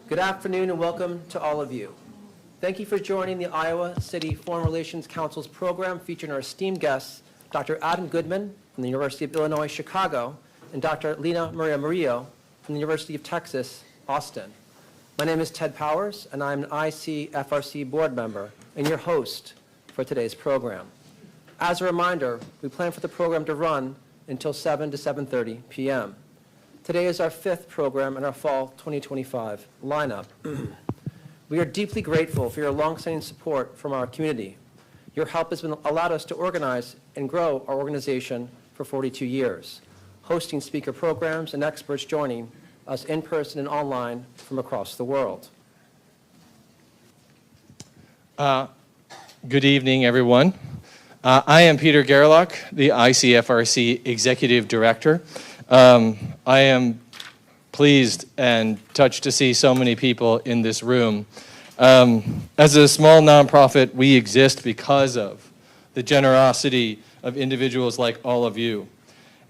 Good afternoon and welcome to all of you. Thank you for joining the Iowa City Foreign Relations Council's program featuring our esteemed guests, Dr. Adam Goodman from the University of Illinois, Chicago, and Dr. Lina-Maria Murillo from the University of Texas, Austin. My name is Ted Powers, and I'm an ICFRC board member and your host for today's program. As a reminder, we plan for the program to run until 7 to 7:30 p.m. Today is our fifth program in our fall 2025 lineup. We are deeply grateful for your longstanding support from our community. Your help has allowed us to organize and grow our organization for 42 years, hosting speaker programs and experts joining us in person and online from across the world. Good evening, everyone. I am Peter Gerlach, the ICFRC Executive Director. I am pleased and touched to see so many people in this room. As a small nonprofit, we exist because of the generosity of individuals like all of you.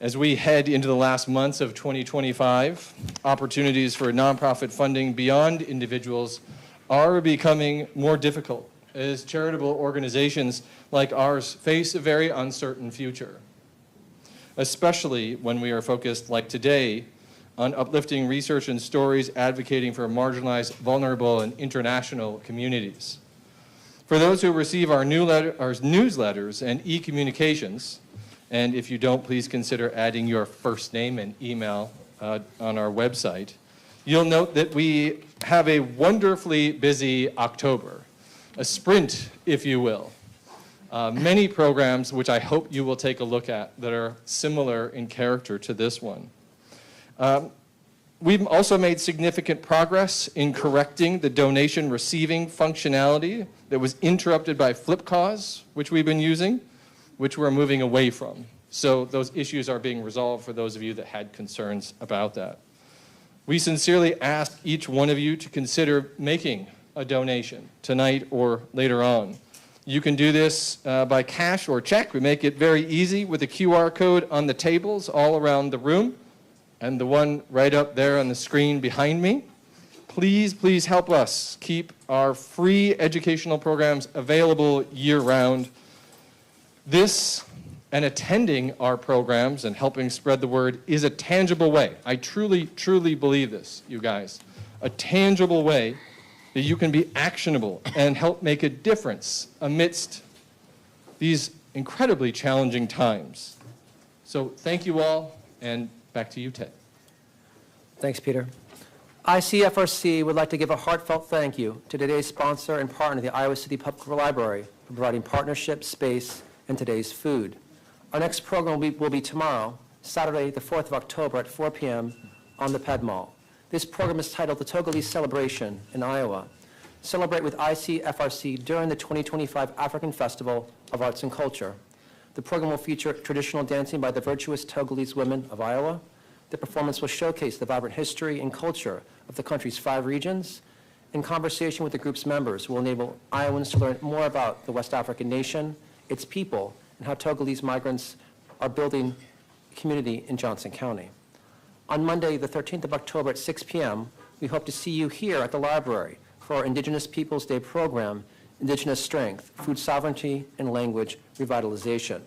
As we head into the last months of 2025, opportunities for nonprofit funding beyond individuals are becoming more difficult as charitable organizations like ours face a very uncertain future, especially when we are focused, like today, on uplifting research and stories advocating for marginalized, vulnerable, and international communities. For those who receive our newsletters and e-communications, and if you don't, please consider adding your first name and email on our website, you'll note that we have a wonderfully busy October, a sprint, if you will. Many programs, which I hope you will take a look at, that are similar in character to this one. We've also made significant progress in correcting the donation receiving functionality that was interrupted by Flipcause, which we've been using, which we're moving away from. So those issues are being resolved for those of you that had concerns about that. We sincerely ask each one of you to consider making a donation tonight or later on. You can do this by cash or check. We make it very easy with a QR code on the tables all around the room and the one right up there on the screen behind me. Please help us keep our free educational programs available year-round. This and attending our programs and helping spread the word is a tangible way. I truly believe this, you guys. A tangible way that you can be actionable and help make a difference amidst these incredibly challenging times. So thank you all, and back to you, Ted. Thanks, Peter. ICFRC would like to give a heartfelt thank you to today's sponsor and partner, the Iowa City Public Library, for providing partnership, space, and today's food. Our next program will be tomorrow, Saturday, the 4th of October at 4 p.m. on the Ped Mall. This program is titled The Togolese Celebration in Iowa. Celebrate with ICFRC during the 2025 African Festival of Arts and Culture. The program will feature traditional dancing by the virtuous Togolese women of Iowa. The performance will showcase the vibrant history and culture of the country's 5 regions. In conversation with the group's members will enable Iowans to learn more about the West African nation, its people, and how Togolese migrants are building community in Johnson County. On Monday, the 13th of October at 6 p.m., we hope to see you here at the library for our Indigenous Peoples Day program, Indigenous Strength, Food Sovereignty, and Language Revitalization.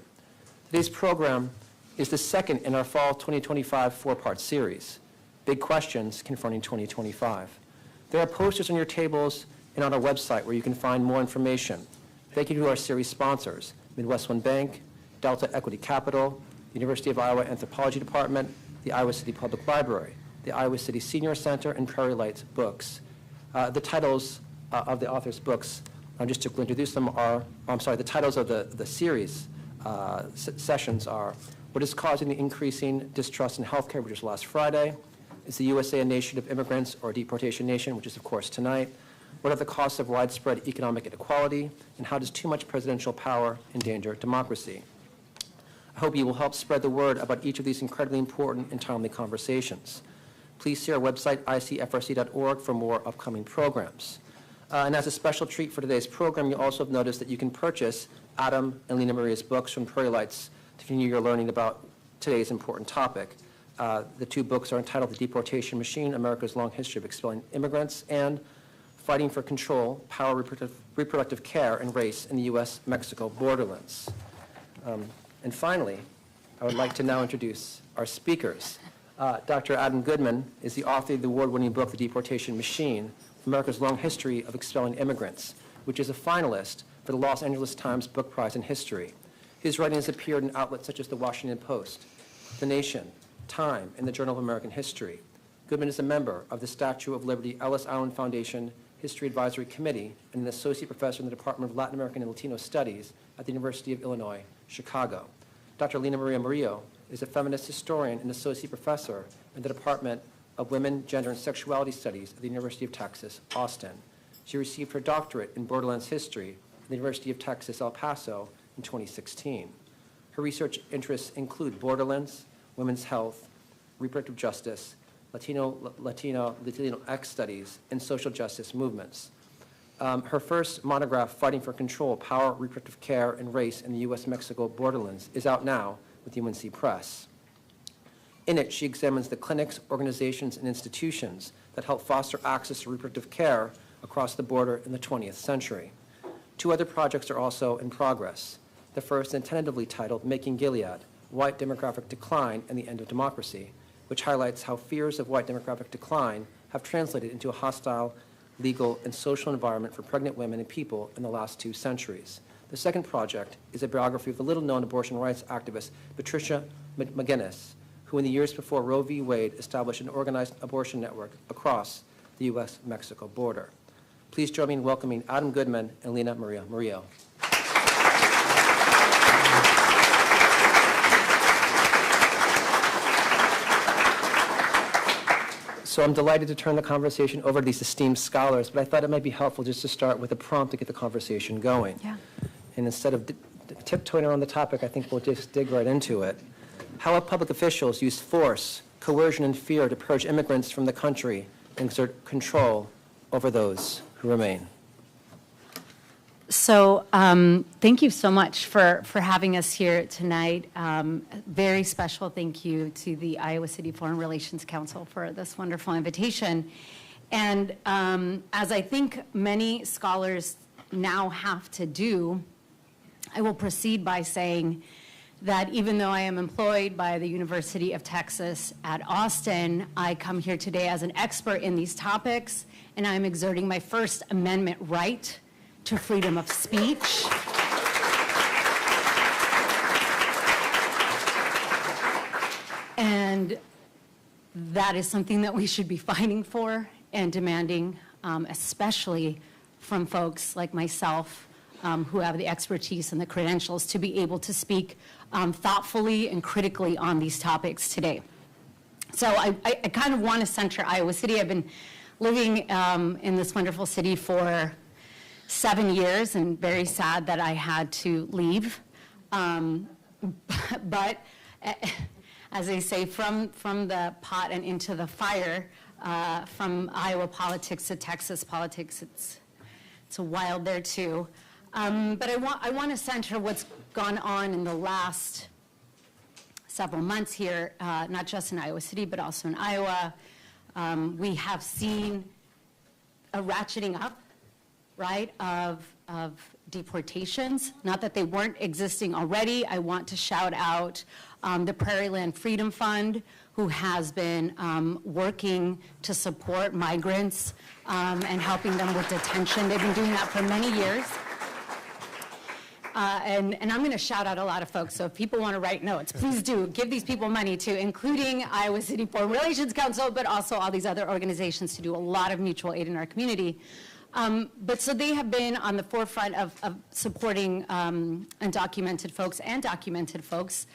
Today's program is the second in our fall 2025 4-part series, Big Questions Confronting 2025. There are posters on your tables and on our website where you can find more information. Thank you to our series sponsors, Midwest One Bank, Delta Equity Capital, University of Iowa Anthropology Department, the Iowa City Public Library, the Iowa City Senior Center, and Prairie Lights Books. The titles of the authors' books, just to introduce them, the titles of the series sessions are What is Causing the Increasing Distrust in Healthcare, which was last Friday, Is the USA a Nation of Immigrants or a Deportation Nation, which is, of course, tonight, What are the costs of widespread economic inequality, and how does too much presidential power endanger democracy? I hope you will help spread the word about each of these incredibly important and timely conversations. Please see our website, icfrc.org, for more upcoming programs. And as a special treat for today's program, you also have noticed that you can purchase Adam and Lina-Maria's books from Prairie Lights to continue your learning about today's important topic. The two books are entitled The Deportation Machine, America's Long History of Expelling Immigrants, and Fighting for Control, Power, Reproductive Care, and Race in the U.S.-Mexico Borderlands. And finally, I would like to now introduce our speakers. Dr. Adam Goodman is the author of the award-winning book, The Deportation Machine, America's Long History of Expelling Immigrants, which is a finalist for the Los Angeles Times Book Prize in History. His writings appeared in outlets such as The Washington Post, The Nation, Time, and the Journal of American History. Goodman is a member of the Statue of Liberty Ellis Island Foundation History Advisory Committee and an associate professor in the Department of Latin American and Latino Studies at the University of Illinois, Chicago. Dr. Lina-Maria Murillo is a feminist historian and associate professor in the Department of Women, Gender, and Sexuality Studies at the University of Texas, Austin. She received her doctorate in Borderlands History at the University of Texas, El Paso in 2016. Her research interests include borderlands, women's health, reproductive justice, Latino X studies, and social justice movements. Her first monograph, Fighting for Control, Power, Reproductive Care, and Race in the U.S.-Mexico Borderlands, is out now with UNC Press. In it, she examines the clinics, organizations, and institutions that help foster access to reproductive care across the border in the 20th century. Two other projects are also in progress. The first, tentatively titled Making Gilead, White Demographic Decline and the End of Democracy, which highlights how fears of white demographic decline have translated into a hostile legal and social environment for pregnant women and people in the last 2 centuries. The second project is a biography of the little-known abortion rights activist Patricia McGinnis, who in the years before Roe v. Wade established an organized abortion network across the U.S.-Mexico border. Please join me in welcoming Adam Goodman and Lina-Maria Murillo. So I'm delighted to turn the conversation over to these esteemed scholars, but I thought it might be helpful just to start with a prompt to get the conversation going. Yeah. And instead of tiptoeing around the topic, I think we'll just dig right into it. How have public officials used force, coercion, and fear to purge immigrants from the country and exert control over those who remain? So thank you so much for having us here tonight. Very special thank you to the Iowa City Foreign Relations Council for this wonderful invitation. And as I think many scholars now have to do, I will proceed by saying that even though I am employed by the University of Texas at Austin, I come here today as an expert in these topics, and I'm exerting my First Amendment right to freedom of speech. And that is something that we should be fighting for and demanding, especially from folks like myself who have the expertise and the credentials to be able to speak thoughtfully and critically on these topics today. So I kind of want to center Iowa City. I've been living in this wonderful city for 7 years, and very sad that I had to leave. But as they say, from the pot and into the fire, from Iowa politics to Texas politics, it's a wild there too. But I want to center what's gone on in the last several months here, not just in Iowa City, but also in Iowa. We have seen a ratcheting up, right, of deportations. Not that they weren't existing already. I want to shout out the Prairie Land Freedom Fund, who has been working to support migrants and helping them with detention. They've been doing that for many years. And I'm going to shout out a lot of folks, so if people want to write notes, please do. Give these people money too, including Iowa City Foreign Relations Council, but also all these other organizations to do a lot of mutual aid in our community. But so they have been on the forefront of supporting undocumented folks and documented folks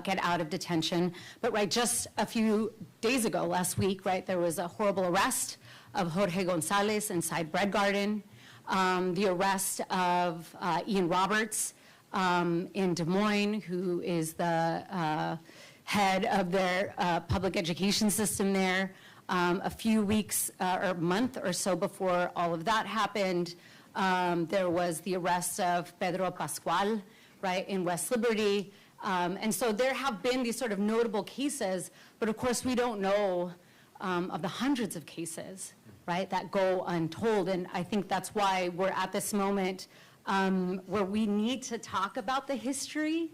get out of detention. But right, just a few days ago, last week, right, there was a horrible arrest of Jorge Gonzalez inside Bread Garden. The arrest of Ian Roberts in Des Moines, who is the head of their public education system there. A few weeks or a month or so before all of that happened, there was the arrest of Pedro Pascual, right, in West Liberty, And so there have been these sort of notable cases, but of course we don't know of the hundreds of cases, right, that go untold. And I think that's why we're at this moment where we need to talk about the history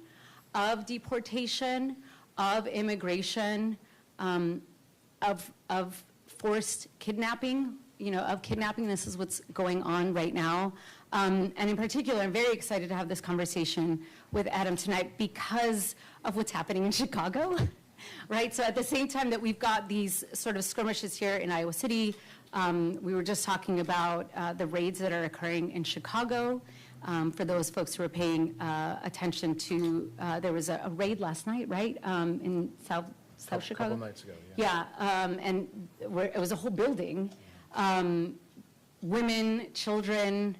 of deportation, of immigration, of forced kidnapping, of kidnapping. This is what's going on right now. And in particular, I'm very excited to have this conversation with Adam tonight because of what's happening in Chicago, right? So at the same time that we've got these sort of skirmishes here in Iowa City, we were just talking about the raids that are occurring in Chicago. For those folks who are paying attention to, there was a raid last night, right, in South Chicago? A couple nights ago, yeah. Yeah, and it was a whole building. Women, children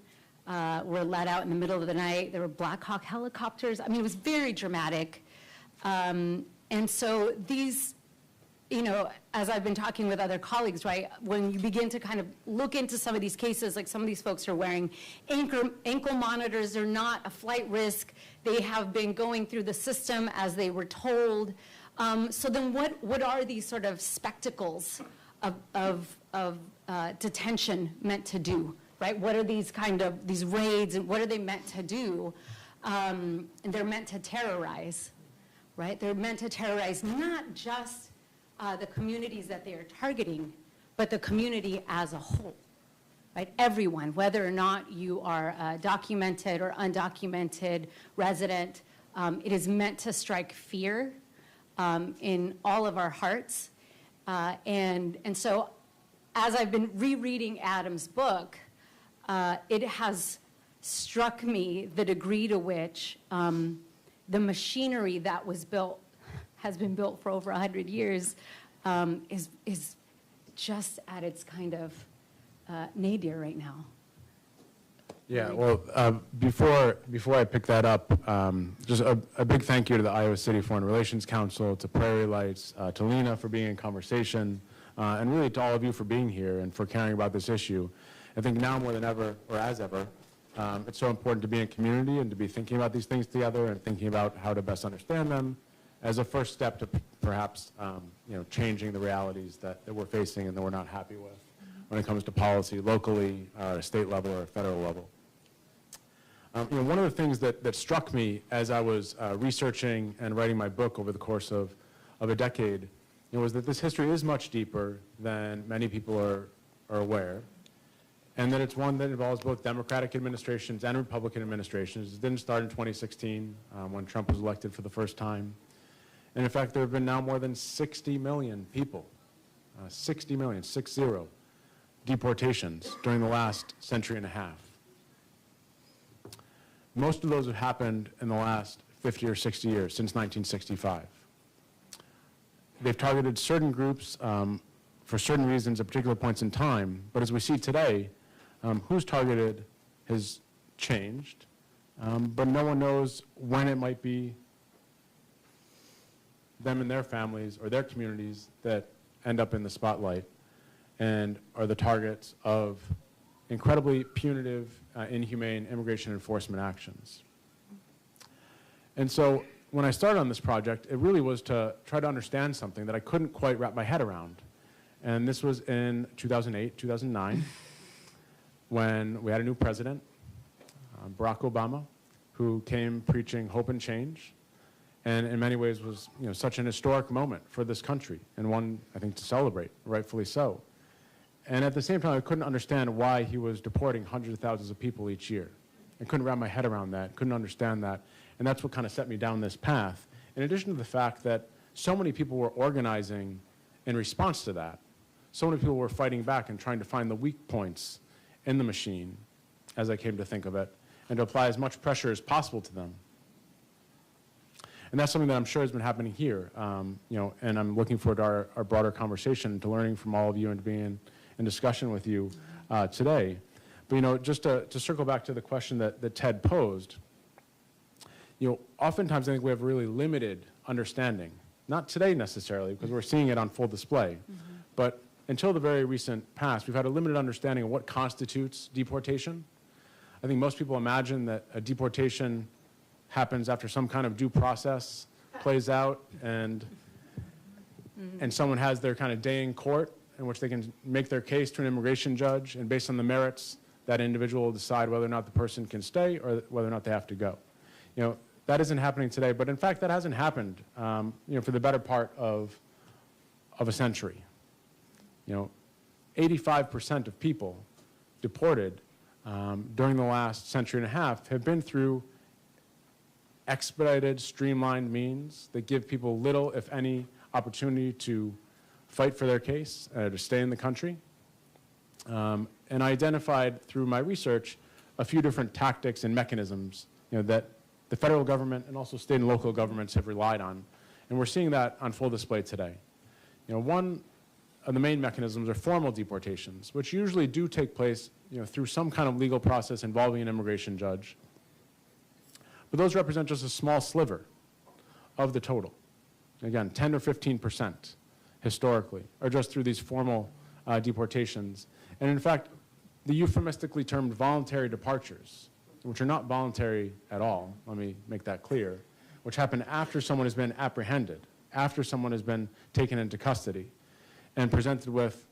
were let out in the middle of the night. There were Black Hawk helicopters. I mean, it was very dramatic. And so these, as I've been talking with other colleagues, right, when you begin to kind of look into some of these cases, like some of these folks are wearing ankle monitors, they're not a flight risk, they have been going through the system as they were told. So then what are these sort of spectacles of detention meant to do, right? What are these these raids, and what are they meant to do? And they're meant to terrorize, right? They're meant to terrorize not just the communities that they are targeting, but the community as a whole, right? Everyone, whether or not you are a documented or undocumented resident, it is meant to strike fear in all of our hearts. And so as I've been rereading Adam's book, it has struck me the degree to which the machinery that was built, has been built for over 100 years, is just at its kind of nadir right now. Yeah, well, before I pick that up, just a big thank you to the Iowa City Foreign Relations Council, to Prairie Lights, to Lina for being in conversation, and really to all of you for being here and for caring about this issue. I think now more than ever, or as ever, it's so important to be in community and to be thinking about these things together and thinking about how to best understand them as a first step to perhaps changing the realities that we're facing and that we're not happy with when it comes to policy locally, at a state level or a federal level. One of the things that struck me as I was researching and writing my book over the course of a decade was that this history is much deeper than many people are aware, and that it's one that involves both Democratic administrations and Republican administrations. It didn't start in 2016 when Trump was elected for the first time. And in fact, there have been now more than 60 million people, 60 million, 60, deportations during the last century and a half. Most of those have happened in the last 50 or 60 years, since 1965. They've targeted certain groups for certain reasons at particular points in time, but as we see today, who's targeted has changed, but no one knows when it might be them and their families or their communities that end up in the spotlight and are the targets of incredibly punitive, inhumane immigration enforcement actions. And so when I started on this project, it really was to try to understand something that I couldn't quite wrap my head around. And this was in 2008, 2009, when we had a new president, Barack Obama, who came preaching hope and change, and in many ways was such an historic moment for this country, and one, I think, to celebrate, rightfully so. And at the same time, I couldn't understand why he was deporting hundreds of thousands of people each year. I couldn't wrap my head around that, couldn't understand that, and that's what kind of set me down this path. In addition to the fact that so many people were organizing in response to that, so many people were fighting back and trying to find the weak points in the machine, as I came to think of it, and to apply as much pressure as possible to them. And that's something that I'm sure has been happening here, and I'm looking forward to our broader conversation, to learning from all of you and to being in discussion with you today. But just to circle back to the question that Ted posed, oftentimes I think we have a really limited understanding, not today necessarily, because we're seeing it on full display, but until the very recent past, we've had a limited understanding of what constitutes deportation. I think most people imagine that a deportation happens after some kind of due process plays out and someone has their kind of day in court in which they can make their case to an immigration judge, and based on the merits, that individual will decide whether or not the person can stay or whether or not they have to go. You know, that isn't happening today, but in fact, that hasn't happened, you know, for the better part of a century. You know, 85% of people deported during the last century and a half have been through expedited, streamlined means that give people little, if any, opportunity to fight for their case, to stay in the country. And I identified through my research a few different tactics and mechanisms, you know, that the federal government and also state and local governments have relied on. And we're seeing that on full display today. You know, one of the main mechanisms are formal deportations, which usually do take place, you know, through some kind of legal process involving an immigration judge. But those represent just a small sliver of the total. Again, 10 or 15% historically are just through these formal deportations. And in fact, the euphemistically termed voluntary departures, which are not voluntary at all, let me make that clear, which happen after someone has been apprehended, after someone has been taken into custody and presented with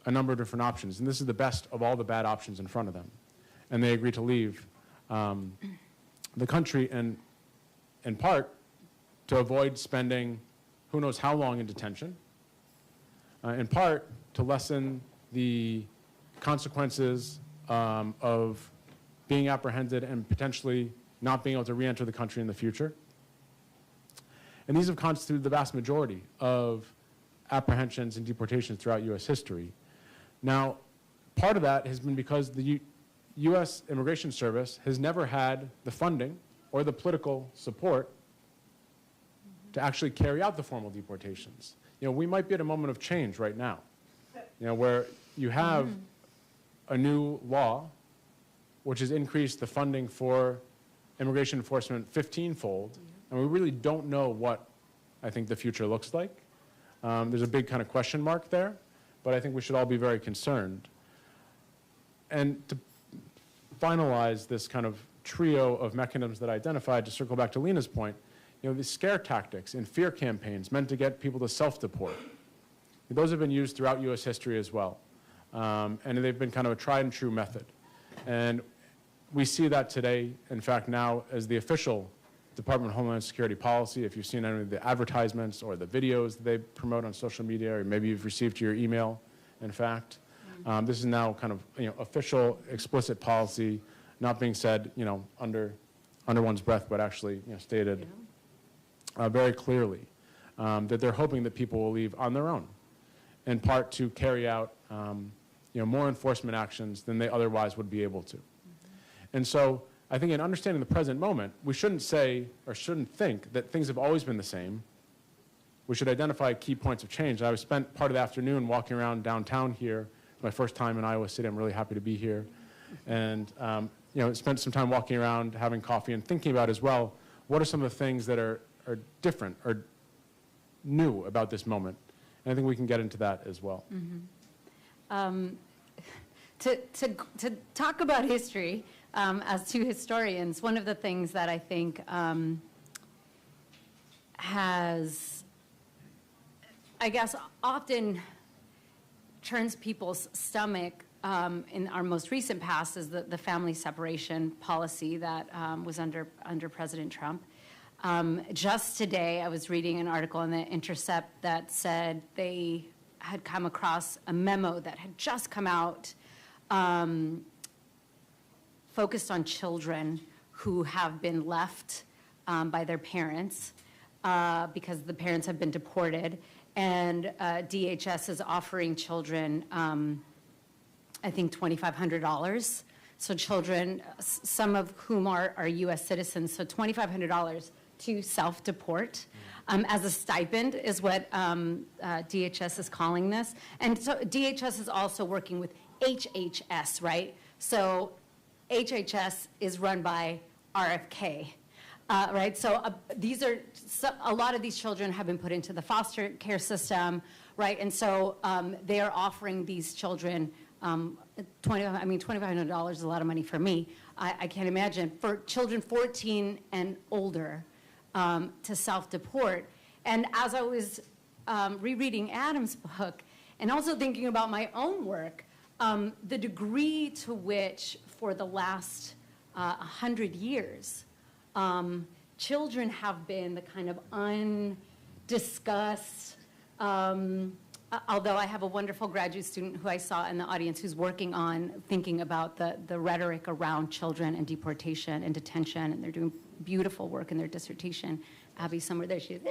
a number of different options. And this is the best of all the bad options in front of them. And they agree to leave the country, and in part to avoid spending who knows how long in detention, in part to lessen the consequences of being apprehended and potentially not being able to re-enter the country in the future. And these have constituted the vast majority of apprehensions and deportations throughout U.S. history. Now, part of that has been because the U.S. Immigration Service has never had the funding or the political support to actually carry out the formal deportations. You know, we might be at a moment of change right now, you know, where you have a new law which has increased the funding for immigration enforcement 15-fold, and we really don't know what I think the future looks like. There's a big kind of question mark there, but I think we should all be very concerned. And to finalize this kind of trio of mechanisms that I identified, to circle back to Lina's point, you know, these scare tactics and fear campaigns meant to get people to self-deport. Those have been used throughout U.S. history as well. And they've been kind of a tried and true method. And we see that today, in fact, now as the official Department of Homeland Security policy. If you've seen any of the advertisements or the videos that they promote on social media, or maybe you've received your email, in fact. This is now kind of, you know, official, explicit policy, not being said, you know, under one's breath, but actually, you know, stated very clearly that they're hoping that people will leave on their own, in part to carry out, you know, more enforcement actions than they otherwise would be able to. And so I think in understanding the present moment, we shouldn't say or shouldn't think that things have always been the same. We should identify key points of change. I spent part of the afternoon walking around downtown here. My first time in Iowa City. I'm really happy to be here. And you know, spent some time walking around, having coffee, and thinking about as well, what are some of the things that are different or new about this moment? And I think we can get into that as well. To talk about history, as two historians, one of the things that I think has, I guess, often turns people's stomach in our most recent past is the family separation policy that was under President Trump. Just today, I was reading an article in The Intercept that said they had come across a memo that had just come out focused on children who have been left by their parents because the parents have been deported. And DHS is offering children, I think, $2,500. So children, some of whom are U.S. citizens, so $2,500 to self-deport as a stipend is what DHS is calling this. And so DHS is also working with HHS, right? So HHS is run by RFK. Right, so these are, a lot of these children have been put into the foster care system, right, and so they are offering these children $2,500 is a lot of money for me. I can't imagine for children 14 and older to self-deport. And as I was rereading Adam's book and also thinking about my own work, the degree to which for the last 100 years, children have been the kind of undiscussed, although I have a wonderful graduate student who I saw in the audience who's working on thinking about the rhetoric around children and deportation and detention, and they're doing beautiful work in their dissertation. Abby's somewhere, there she is,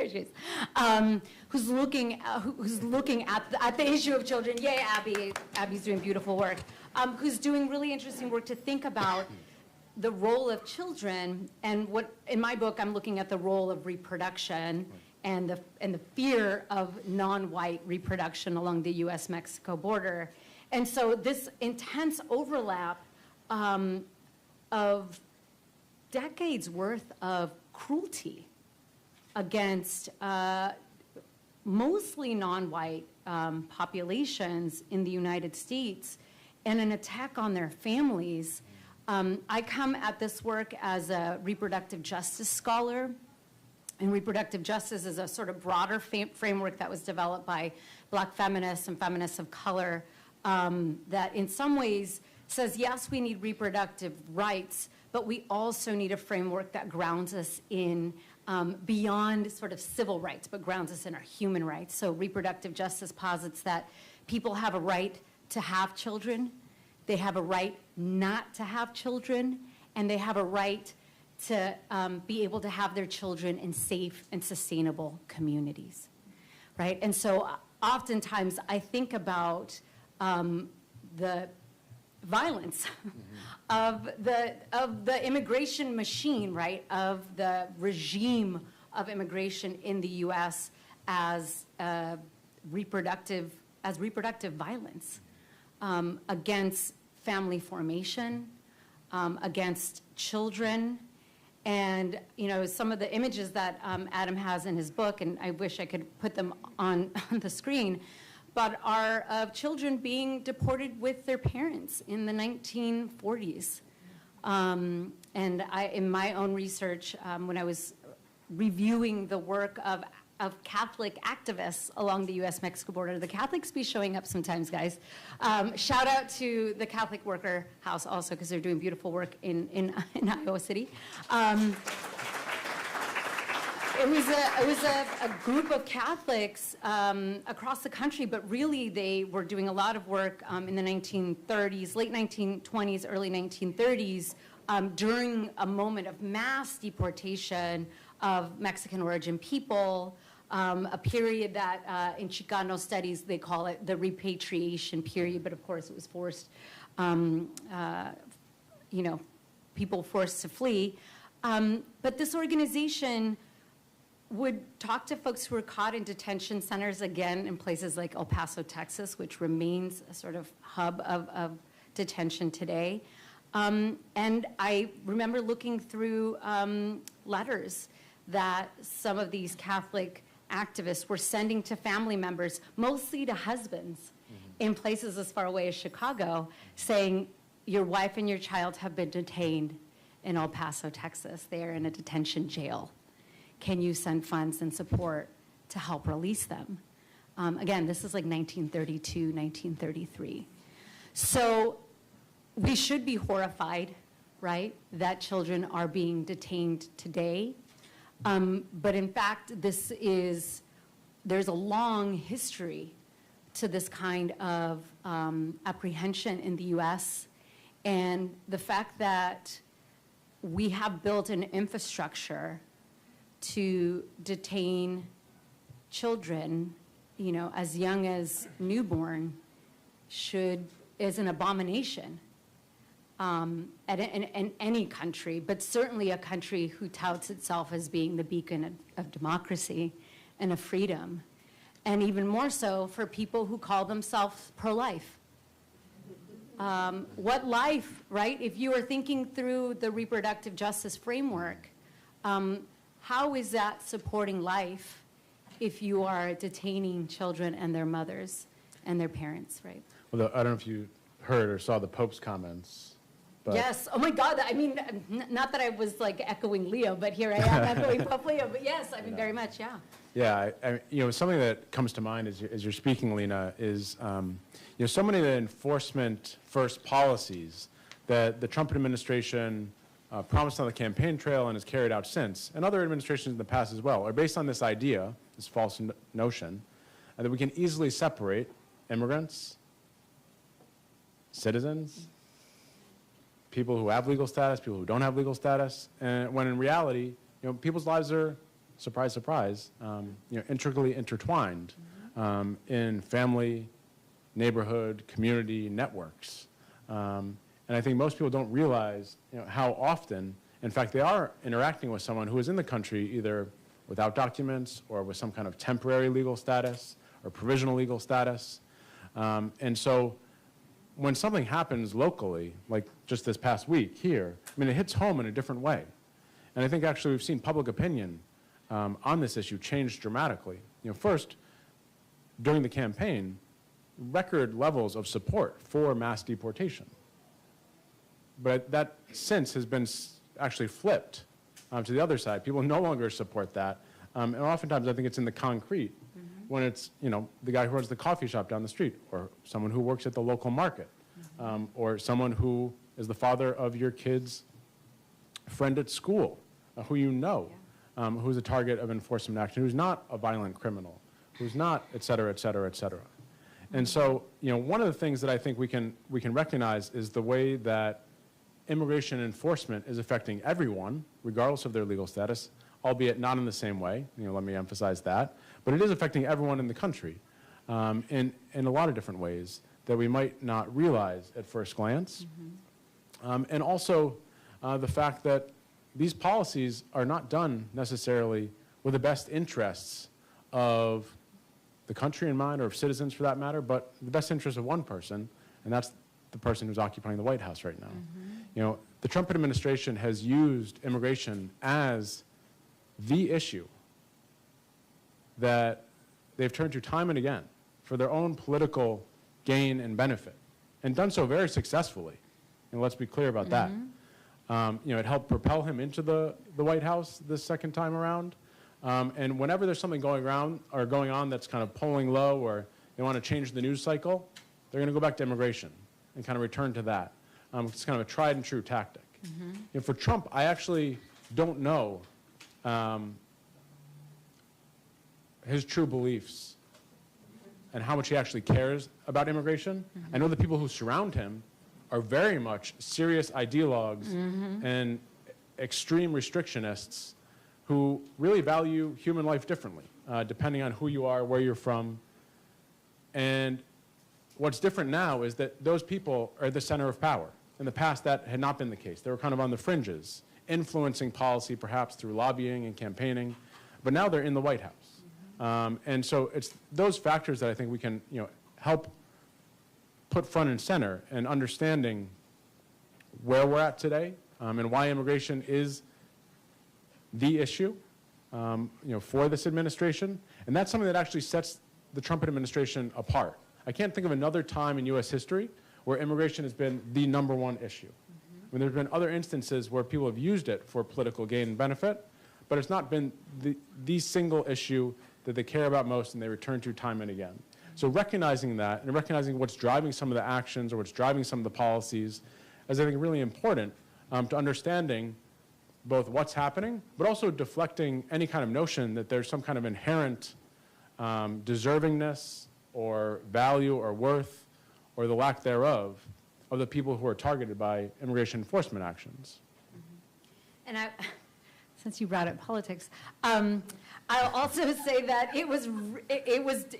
who's looking at the issue of children. Yay, Abby, Abby's doing beautiful work. Who's doing really interesting work to think about the role of children, and what, in my book, I'm looking at the role of reproduction and the fear of non-white reproduction along the U.S.-Mexico border. And so this intense overlap of decades worth of cruelty against mostly non-white populations in the United States and an attack on their families. I come at this work as a reproductive justice scholar. And reproductive justice is a sort of broader framework that was developed by Black feminists and feminists of color that in some ways says, yes, we need reproductive rights, but we also need a framework that grounds us in beyond sort of civil rights, but grounds us in our human rights. So reproductive justice posits that people have a right to have children, they have a right not to have children, and they have a right to be able to have their children in safe and sustainable communities, right? And so oftentimes I think about the violence of the immigration machine, right? Of the regime of immigration in the U.S. as reproductive violence against family formation, against children. And, you know, some of the images that Adam has in his book, and I wish I could put them on the screen, but are of children being deported with their parents in the 1940s. And in my own research, when I was reviewing the work of Catholic activists along the U.S.-Mexico border, the Catholics be showing up sometimes, guys. Shout out to the Catholic Worker House also, because they're doing beautiful work in Iowa City. It was a group of Catholics across the country, but really they were doing a lot of work in the 1930s, late 1920s, early 1930s, during a moment of mass deportation of Mexican origin people, a period that in Chicano studies they call it the repatriation period, but of course it was forced, you know, people forced to flee. But this organization would talk to folks who were caught in detention centers, again, in places like El Paso, Texas, which remains a sort of hub of detention today. And I remember looking through letters that some of these Catholic activists were sending to family members, mostly to husbands, in places as far away as Chicago, saying, your wife and your child have been detained in El Paso, Texas. They are in a detention jail. Can you send funds and support to help release them? Again, this is like 1932, 1933. So we should be horrified, right, that children are being detained today. But in fact, there's a long history to this kind of apprehension in the US. And the fact that we have built an infrastructure to detain children, you know, as young as newborn is an abomination in any country, but certainly a country who touts itself as being the beacon of democracy and of freedom, and even more so for people who call themselves pro-life. What life, right? If you are thinking through the reproductive justice framework, how is that supporting life if you are detaining children and their mothers and their parents, right? Well, I don't know if you heard or saw the Pope's comments. But Yes, oh my God, I mean, not that I was like echoing Leo, but here I am echoing Pope Leo, but yes, I mean, very much, yeah. Yeah, something that comes to mind as you're speaking, Lina, is so many of the enforcement first policies that the Trump administration promised on the campaign trail and has carried out since, and other administrations in the past as well, are based on this idea, this false notion, that we can easily separate immigrants, citizens, people who have legal status, people who don't have legal status, and when in reality, people's lives are, surprise, surprise, intricately intertwined in family, neighborhood, community networks. And I think most people don't realize how often, in fact, they are interacting with someone who is in the country either without documents or with some kind of temporary legal status or provisional legal status. And so when something happens locally, like just this past week here, I mean, it hits home in a different way. And I think actually we've seen public opinion on this issue change dramatically. First, during the campaign, record levels of support for mass deportation. But that since has been actually flipped to the other side. People no longer support that. And oftentimes I think it's in the concrete when it's, the guy who runs the coffee shop down the street, or someone who works at the local market, or someone who is the father of your kid's friend at school, who who's a target of enforcement action, who's not a violent criminal, who's not, et cetera, et cetera, et cetera. And so, one of the things that I think we can recognize is the way that immigration enforcement is affecting everyone, regardless of their legal status, albeit not in the same way. Let me emphasize that. But it is affecting everyone in the country in a lot of different ways that we might not realize at first glance. And also the fact that these policies are not done necessarily with the best interests of the country in mind, or of citizens for that matter, but the best interest of one person, and that's the person who's occupying the White House right now. The Trump administration has used immigration as the issue that they've turned to time and again for their own political gain and benefit, and done so very successfully. And let's be clear about that. It helped propel him into the White House this second time around. And whenever there's something going on that's kind of polling low, or they want to change the news cycle, they're going to go back to immigration and kind of return to that. It's kind of a tried and true tactic. For Trump, I actually don't know his true beliefs and how much he actually cares about immigration. I know the people who surround him are very much serious ideologues and extreme restrictionists who really value human life differently, depending on who you are, where you're from. And what's different now is that those people are the center of power. In the past, that had not been the case. They were kind of on the fringes, influencing policy perhaps through lobbying and campaigning, but now they're in the White House. And so it's those factors that I think we can help put front and center in understanding where we're at today, and why immigration is the issue for this administration. And that's something that actually sets the Trump administration apart. I can't think of another time in U.S. history where immigration has been the #1 issue. I mean, there's been other instances where people have used it for political gain and benefit, but it's not been the single issue that they care about most and they return to time and again. So recognizing that and recognizing what's driving some of the actions or what's driving some of the policies is, I think, really important to understanding both what's happening, but also deflecting any kind of notion that there's some kind of inherent deservingness or value or worth or the lack thereof of the people who are targeted by immigration enforcement actions. And since you brought up politics, I'll also say that it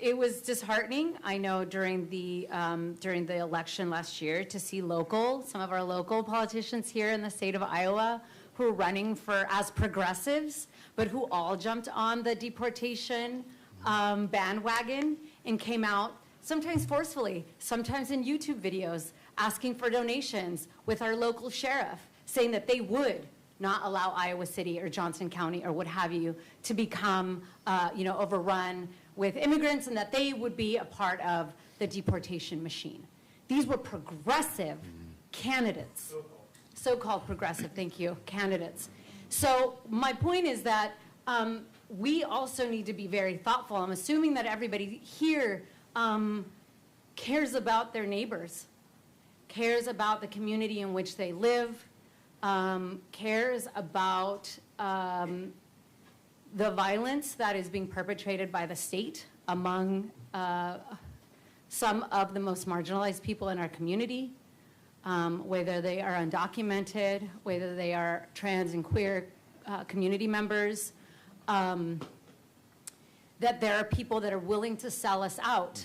was disheartening. I know during the election last year to see some of our local politicians here in the state of Iowa who are running as progressives, but who all jumped on the deportation bandwagon and came out sometimes forcefully, sometimes in YouTube videos, asking for donations with our local sheriff, saying that they would not allow Iowa City or Johnson County or what have you to become overrun with immigrants, and that they would be a part of the deportation machine. These were progressive candidates. So-called progressive, thank you, candidates. So my point is that we also need to be very thoughtful. I'm assuming that everybody here cares about their neighbors, cares about the community in which they live, cares about the violence that is being perpetrated by the state among some of the most marginalized people in our community, whether they are undocumented, whether they are trans and queer community members, that there are people that are willing to sell us out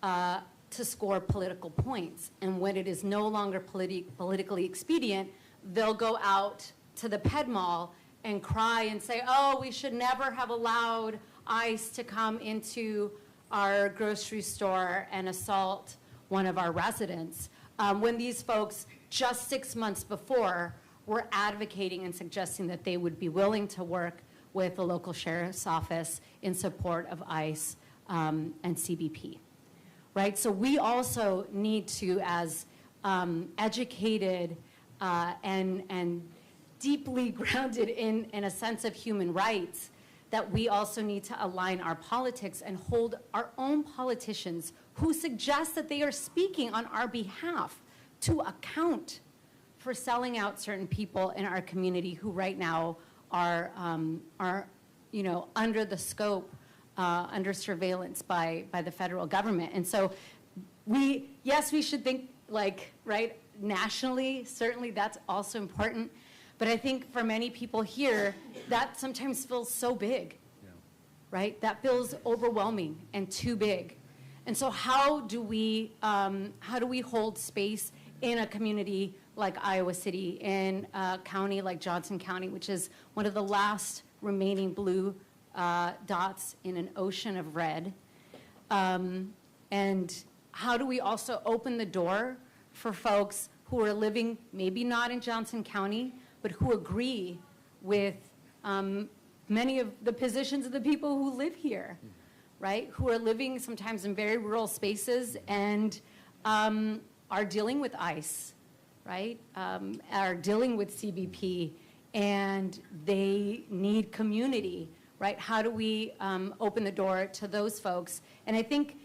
to score political points. And when it is no longer politically expedient, they'll go out to the Ped Mall and cry and say, oh, we should never have allowed ICE to come into our grocery store and assault one of our residents. When these folks, just 6 months before, were advocating and suggesting that they would be willing to work with the local sheriff's office in support of ICE and CBP, right? So we also need to, as educated and deeply grounded in a sense of human rights, that we also need to align our politics and hold our own politicians who suggest that they are speaking on our behalf to account for selling out certain people in our community who right now are under the scope, under surveillance by the federal government. And so yes, we should think right, nationally, certainly that's also important. But I think for many people here, that sometimes feels so big, right? That feels overwhelming and too big. And so how do we hold space in a community like Iowa City, in a county like Johnson County, which is one of the last remaining blue dots in an ocean of red? And how do we also open the door for folks who are living, maybe not in Johnson County, but who agree with many of the positions of the people who live here, right? Who are living sometimes in very rural spaces and are dealing with ICE, right? Are dealing with CBP, and they need community, right? How do we open the door to those folks? And I think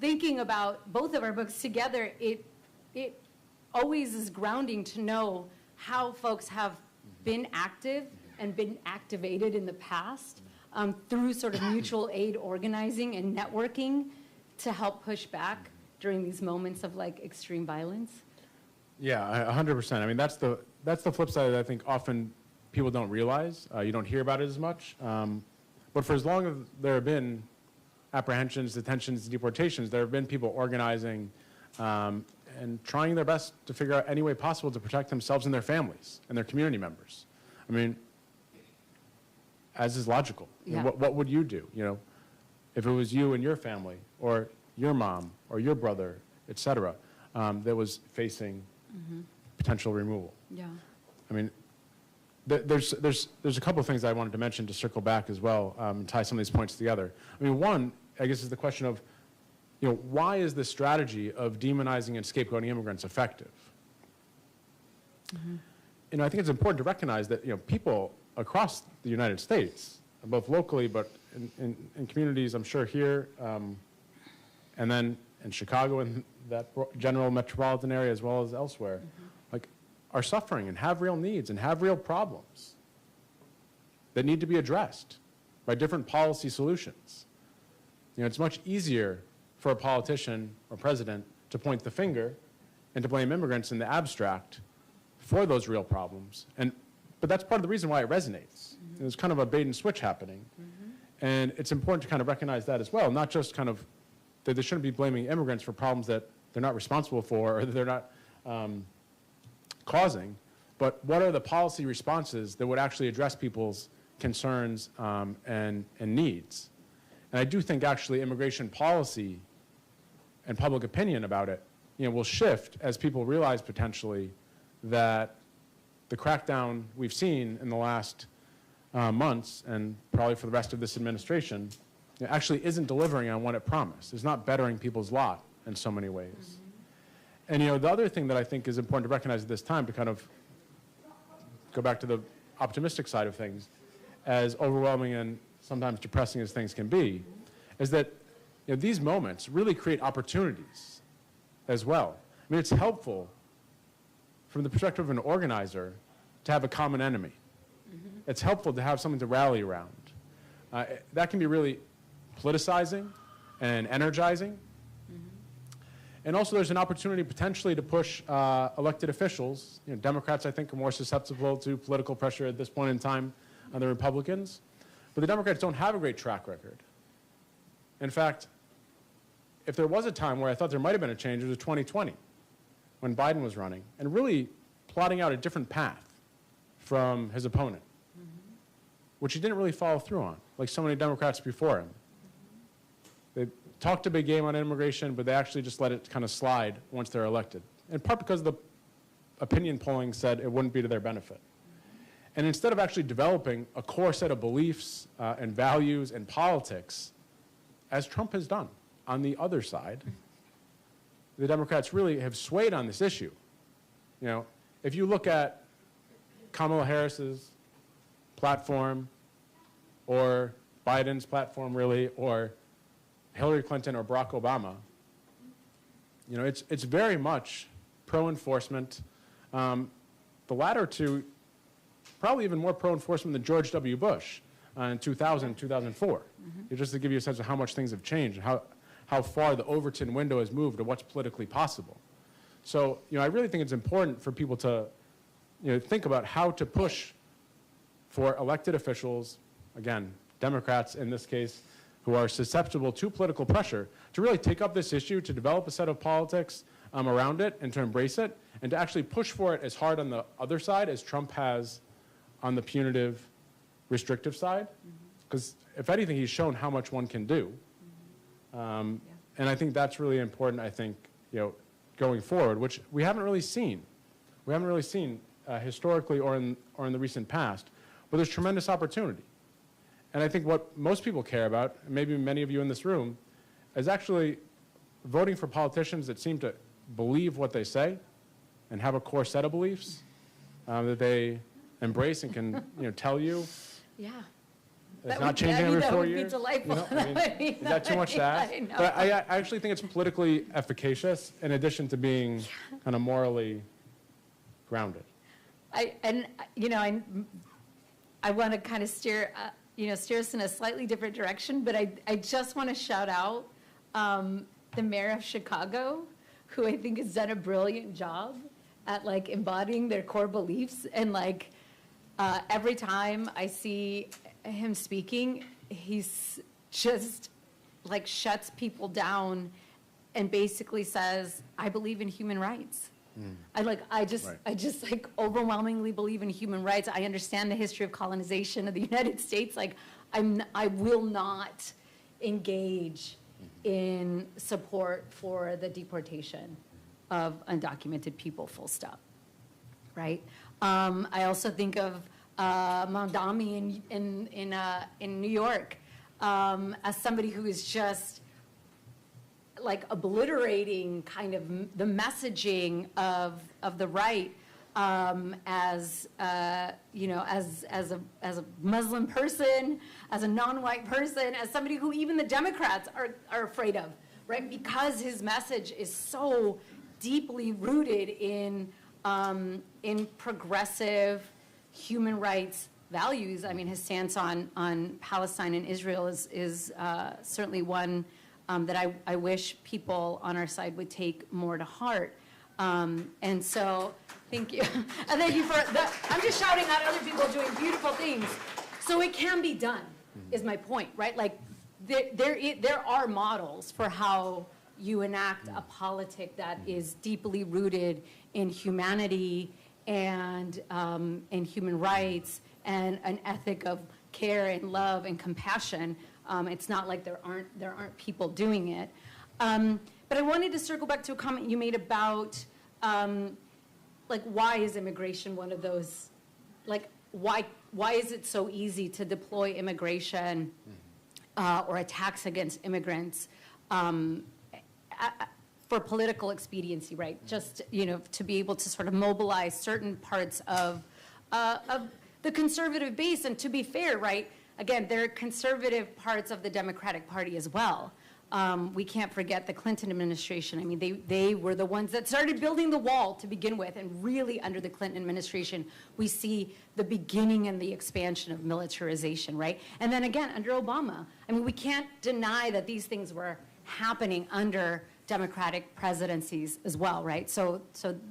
thinking about both of our books together, it always is grounding to know how folks have been active and been activated in the past through sort of mutual aid organizing and networking to help push back during these moments of extreme violence. Yeah, 100%. I mean, that's the flip side that I think often people don't realize. You don't hear about it as much. But for as long as there have been apprehensions, detentions, deportations, there have been people organizing and trying their best to figure out any way possible to protect themselves and their families and their community members. I mean, as is logical. Yeah. What would you do? If it was you and your family, or your mom, or your brother, et cetera, that was facing potential removal. Yeah. I mean, there's a couple of things I wanted to mention to circle back as well, and tie some of these points together. I mean, one, I guess, is the question of, why is the strategy of demonizing and scapegoating immigrants effective? I think it's important to recognize that, people across the United States, both locally, but in communities, I'm sure here, and then in Chicago and that general metropolitan area as well as elsewhere, are suffering and have real needs and have real problems that need to be addressed by different policy solutions. It's much easier for a politician or president to point the finger and to blame immigrants in the abstract for those real problems. But that's part of the reason why it resonates. There's kind of a bait and switch happening. And it's important to kind of recognize that as well, not just kind of that they shouldn't be blaming immigrants for problems that they're not responsible for or that they're not causing, but what are the policy responses that would actually address people's concerns and needs? And I do think actually immigration policy and public opinion about it, will shift as people realize potentially that the crackdown we've seen in the last months and probably for the rest of this administration actually isn't delivering on what it promised. It's not bettering people's lot in so many ways. And the other thing that I think is important to recognize at this time, to kind of go back to the optimistic side of things, as overwhelming and sometimes depressing as things can be, is that these moments really create opportunities as well. I mean, it's helpful from the perspective of an organizer to have a common enemy. It's helpful to have something to rally around. That can be really politicizing and energizing. And also there's an opportunity potentially to push elected officials. Democrats, I think, are more susceptible to political pressure at this point in time than the Republicans. But the Democrats don't have a great track record. In fact, if there was a time where I thought there might have been a change, it was 2020, when Biden was running, and really plotting out a different path from his opponent, which he didn't really follow through on, like so many Democrats before him. They talked a big game on immigration, but they actually just let it kind of slide once they're elected, in part because the opinion polling said it wouldn't be to their benefit. And instead of actually developing a core set of beliefs and values and politics, as Trump has done on the other side, the Democrats really have swayed on this issue. If you look at Kamala Harris's platform, or Biden's platform really, or Hillary Clinton or Barack Obama, it's very much pro-enforcement. The latter two, probably even more pro-enforcement than George W. Bush in 2000, 2004. Just to give you a sense of how much things have changed and how far the Overton window has moved to what's politically possible. So, I really think it's important for people to, think about how to push for elected officials, again, Democrats in this case, who are susceptible to political pressure, to really take up this issue, to develop a set of politics around it, and to embrace it, and to actually push for it as hard on the other side as Trump has on the punitive, restrictive side. Because if anything, he's shown how much one can do. And I think that's really important, I think, going forward, which we haven't really seen. We haven't really seen historically or in the recent past, but there's tremendous opportunity. And I think what most people care about, and maybe many of you in this room, is actually voting for politicians that seem to believe what they say and have a core set of beliefs that they embrace and can tell you. Yeah. It's not changing every 4 years. That would be delightful. Is that too much to ask? But I actually think it's politically efficacious in addition to being kind of morally grounded. I want to kind of steer us in a slightly different direction, but I just want to shout out the mayor of Chicago, who I think has done a brilliant job at embodying their core beliefs. And every time I see him speaking, he's just shuts people down and basically says, I believe in human rights. I just overwhelmingly believe in human rights. I understand the history of colonization of the United States. I will not engage in support for the deportation of undocumented people, full stop, right? I also think of Mamdani in New York as somebody who is just obliterating kind of the messaging of the right as a Muslim person, as a non-white person, as somebody who even the Democrats are afraid of, right? Because his message is so deeply rooted in progressive human rights values. I mean, his stance on Palestine and Israel is certainly one that I wish people on our side would take more to heart. And so, thank you. And thank you for that. I'm just shouting out other people doing beautiful things. So it can be done, is my point, right? There are models for how you enact a politic that is deeply rooted in humanity and in human rights and an ethic of care and love and compassion. It's not like there aren't people doing it. But I wanted to circle back to a comment you made about why is immigration one of those, why is it so easy to deploy immigration or attacks against immigrants? for political expediency, right? Just, to be able to sort of mobilize certain parts of the conservative base. And to be fair, right, again, there are conservative parts of the Democratic Party as well. We can't forget the Clinton administration. I mean, they were the ones that started building the wall to begin with, and really under the Clinton administration, we see the beginning and the expansion of militarization, right? And then again, under Obama, I mean, we can't deny that these things were happening under Democratic presidencies as well, right? So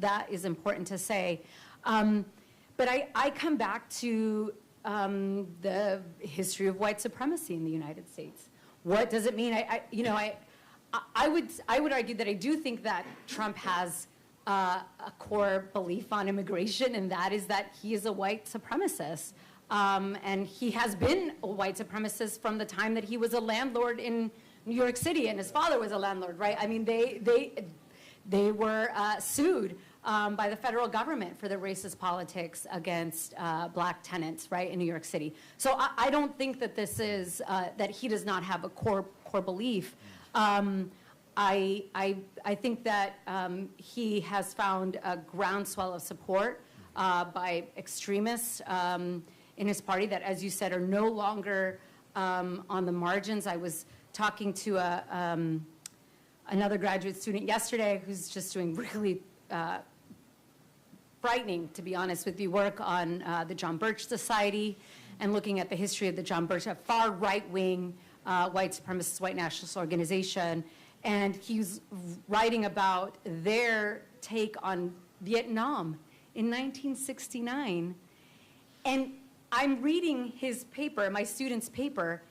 that is important to say. But I come back to the history of white supremacy in the United States. What does it mean? I would argue that I do think that Trump has a core belief on immigration, and that is that he is a white supremacist. And he has been a white supremacist from the time that he was a landlord in New York City, and his father was a landlord, right? I mean, they were sued by the federal government for their racist politics against black tenants, right, in New York City. So I don't think that this is, that he does not have a core belief. I think that he has found a groundswell of support by extremists in his party that, as you said, are no longer on the margins. I was talking to another graduate student yesterday who's just doing really frightening, to be honest with you, work on the John Birch Society and looking at the history of the John Birch, a far right-wing white supremacist, white nationalist organization. And he's writing about their take on Vietnam in 1969. And I'm reading his paper, my student's paper,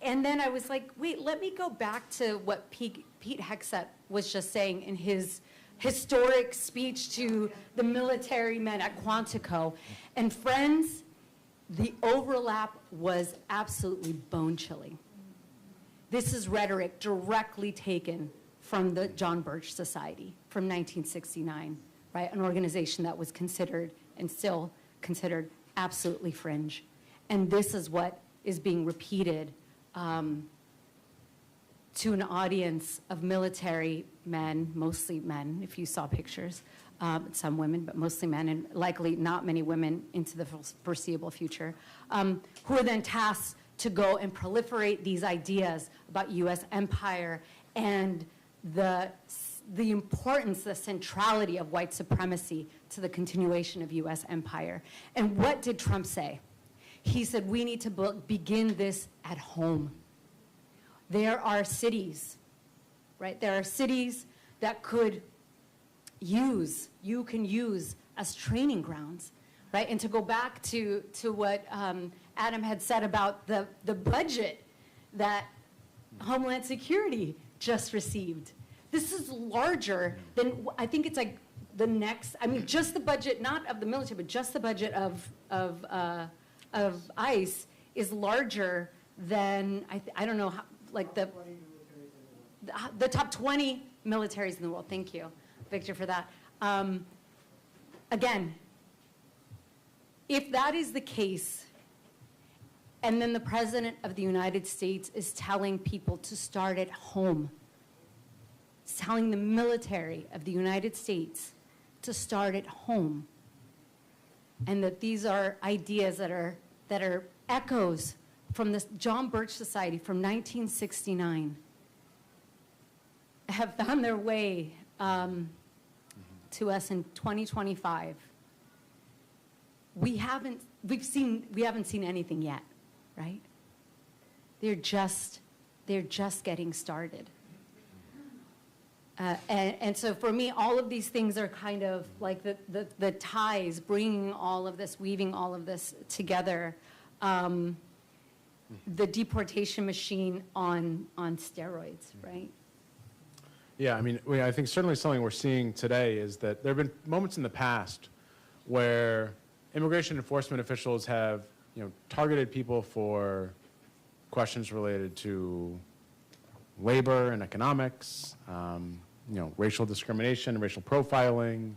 and then I was like, wait, let me go back to what Pete Hegseth was just saying in his historic speech to the military men at Quantico. And friends, the overlap was absolutely bone-chilling. This is rhetoric directly taken from the John Birch Society from 1969, right? An organization that was considered and still considered absolutely fringe. And this is what is being repeated to an audience of military men, mostly men, if you saw pictures, some women, but mostly men, and likely not many women into the foreseeable future, who are then tasked to go and proliferate these ideas about U.S. empire and the importance, the centrality of white supremacy to the continuation of U.S. empire. And what did Trump say? He said, we need to begin this at home. There are cities, right? There are cities that you can use as training grounds, right? And to go back to what Adam had said about the budget that Homeland Security just received. This is larger than, I think it's like the next, I mean, just the budget, not of the military, but just the budget of ICE is larger than, I don't know, how, like the top 20 militaries in the world. Thank you, Victor, for that. Again, if that is the case, and then the President of the United States is telling people to start at home, telling the military of the United States to start at home, and that these are ideas that are echoes from the John Birch Society from 1969, have found their way to us in 2025. We haven't seen anything yet, right? They're just getting started. And so for me, all of these things are kind of like the ties, bringing all of this, weaving all of this together. The deportation machine on steroids, right? Yeah, I mean, I think certainly something we're seeing today is that there have been moments in the past where immigration enforcement officials have, targeted people for questions related to labor and economics, racial discrimination, racial profiling,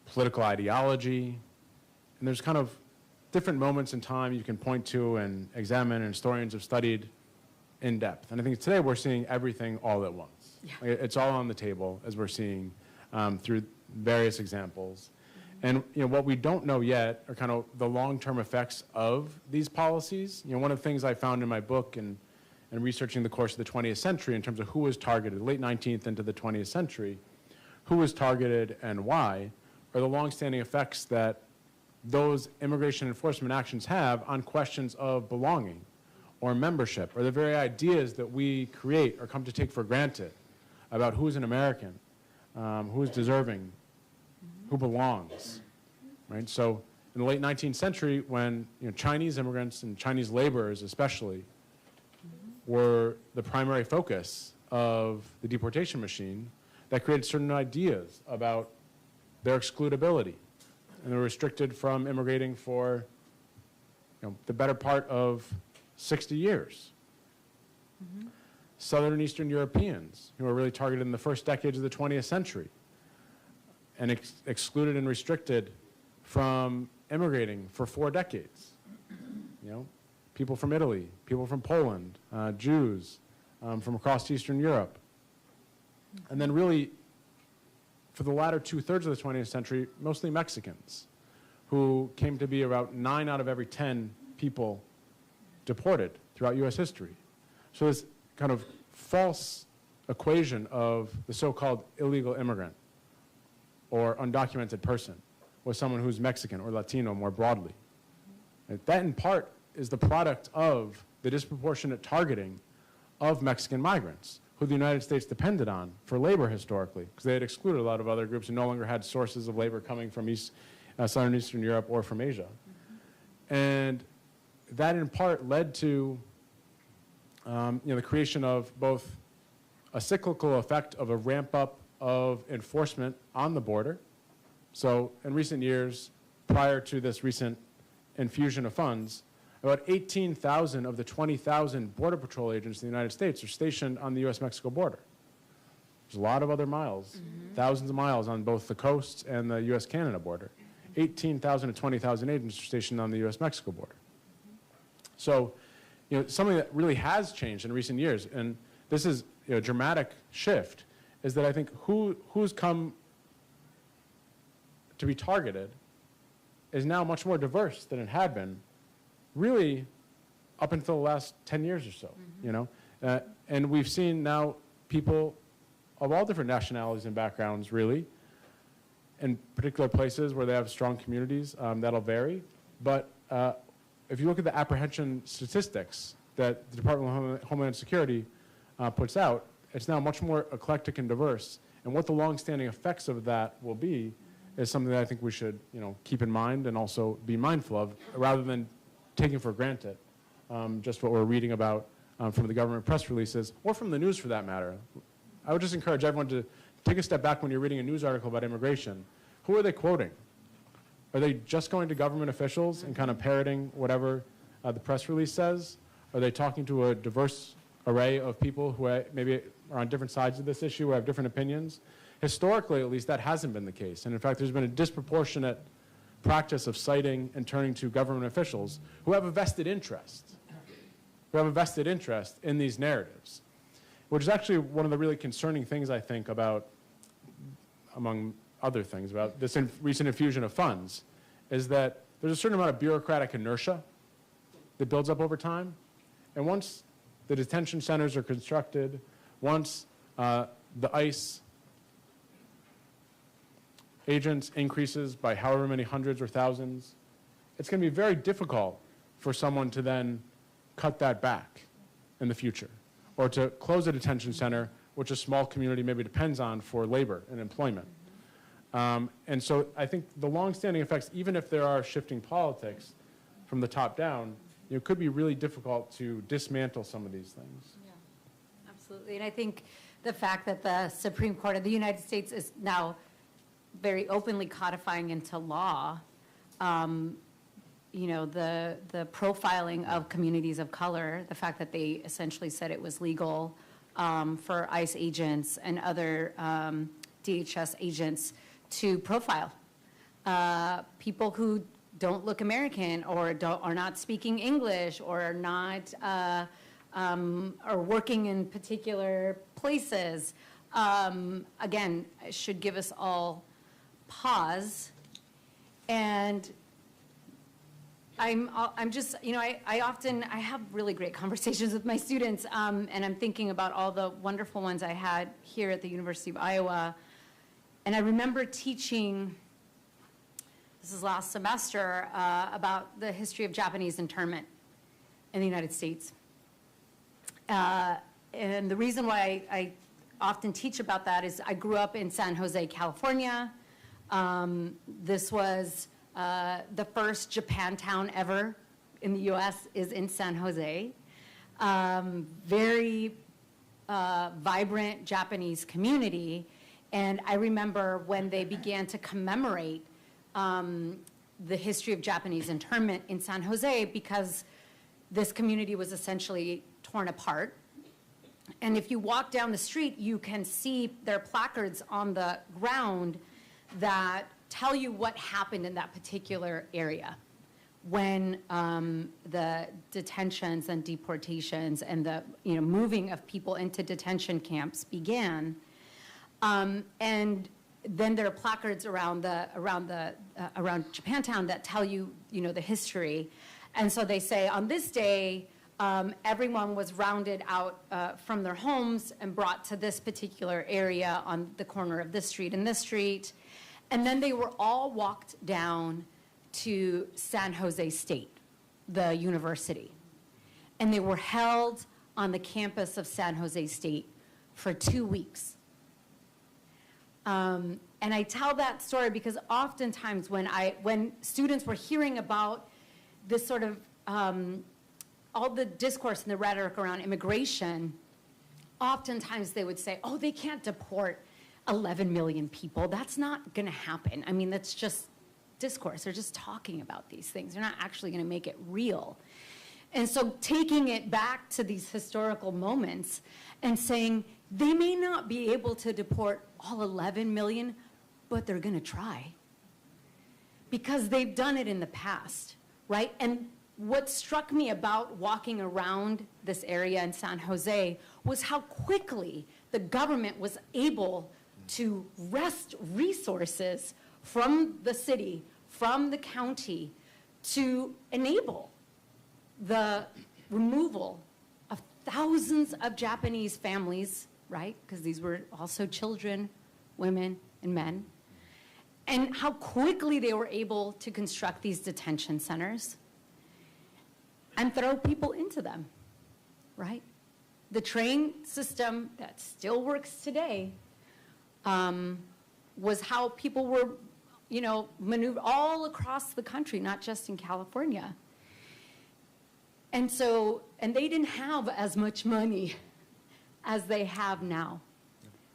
political ideology, and there's kind of different moments in time you can point to and examine, and historians have studied in depth. And I think today we're seeing everything all at once. Yeah. Like, it's all on the table, as we're seeing through various examples. And what we don't know yet are kind of the long-term effects of these policies. One of the things I found in my book and researching the course of the 20th century in terms of who was targeted, late 19th into the 20th century, who was targeted and why, are the long-standing effects that those immigration enforcement actions have on questions of belonging or membership, or the very ideas that we create or come to take for granted about who's an American, who's deserving, who belongs, right? So in the late 19th century, when Chinese immigrants and Chinese laborers especially were the primary focus of the deportation machine, that created certain ideas about their excludability. And they were restricted from immigrating for the better part of 60 years. Southern and Eastern Europeans, who were really targeted in the first decades of the 20th century and excluded and restricted from immigrating for 4 decades. People from Italy, people from Poland, Jews from across Eastern Europe. And then really, for the latter 2/3 of the 20th century, mostly Mexicans, who came to be about 9 out of every 10 people deported throughout U.S. history. So this kind of false equation of the so-called illegal immigrant or undocumented person with someone who's Mexican or Latino more broadly. And that in part is the product of the disproportionate targeting of Mexican migrants, who the United States depended on for labor historically, because they had excluded a lot of other groups who no longer had sources of labor coming from Southern Eastern Europe or from Asia. And that in part led to the creation of both a cyclical effect of a ramp up of enforcement on the border. So in recent years, prior to this recent infusion of funds, about 18,000 of the 20,000 Border Patrol agents in the United States are stationed on the U.S.-Mexico border. There's a lot of other miles, thousands of miles on both the coasts and the U.S.-Canada border. 18,000 to 20,000 agents are stationed on the U.S.-Mexico border. So, something that really has changed in recent years, and this is a dramatic shift, is that I think who's come to be targeted is now much more diverse than it had been, really up until the last 10 years or so, and we've seen now people of all different nationalities and backgrounds, really, in particular places where they have strong communities, that'll vary. But if you look at the apprehension statistics that the Department of Homeland Security puts out, it's now much more eclectic and diverse. And what the longstanding effects of that will be is something that I think we should, keep in mind and also be mindful of, rather than taking for granted just what we're reading about from the government press releases, or from the news for that matter. I would just encourage everyone to take a step back when you're reading a news article about immigration. Who are they quoting? Are they just going to government officials and kind of parroting whatever the press release says? Are they talking to a diverse array of people who maybe are on different sides of this issue or have different opinions? Historically, at least, that hasn't been the case. And in fact, there's been a disproportionate practice of citing and turning to government officials who have a vested interest, in these narratives, which is actually one of the really concerning things, I think, about, among other things, about this recent infusion of funds, is that there's a certain amount of bureaucratic inertia that builds up over time. And once the detention centers are constructed, once the ICE agents increases by however many hundreds or thousands, it's going to be very difficult for someone to then cut that back in the future, or to close a detention center, which a small community maybe depends on for labor and employment. And so I think the longstanding effects, even if there are shifting politics from the top down, it could be really difficult to dismantle some of these things. Yeah, absolutely. And I think the fact that the Supreme Court of the United States is now very openly codifying into law, the profiling of communities of color, the fact that they essentially said it was legal for ICE agents and other DHS agents to profile people who don't look American or are not speaking English or are not are working in particular places, again, should give us all pause. And I'm just, you know, I have really great conversations with my students, and I'm thinking about all the wonderful ones I had here at the University of Iowa. And I remember teaching, this is last semester, about the history of Japanese internment in the United States. And the reason why I often teach about that is I grew up in San Jose, California. This was the first Japantown ever in the US is in San Jose. Very vibrant Japanese community. And I remember when they began to commemorate the history of Japanese internment in San Jose, because this community was essentially torn apart. And if you walk down the street, you can see their placards on the ground that tell you what happened in that particular area when the detentions and deportations and the moving of people into detention camps began. And then there are placards around Japantown that tell you, the history. And so they say, on this day, everyone was rounded out from their homes and brought to this particular area on the corner of this street and this street. And then they were all walked down to San Jose State, the university. And they were held on the campus of San Jose State for 2 weeks. And I tell that story because oftentimes when students were hearing about this sort of, all the discourse and the rhetoric around immigration, oftentimes they would say, oh, they can't deport 11 million people. That's not going to happen. I mean, that's just discourse. They're just talking about these things. They're not actually going to make it real. And so taking it back to these historical moments and saying they may not be able to deport all 11 million, but they're going to try. Because they've done it in the past, right? And what struck me about walking around this area in San Jose was how quickly the government was able to wrest resources from the city, from the county, to enable the removal of thousands of Japanese families, right? Because these were also children, women, and men. And how quickly they were able to construct these detention centers and throw people into them, right? The train system that still works today was how people were, maneuvered all across the country, not just in California. And they didn't have as much money as they have now,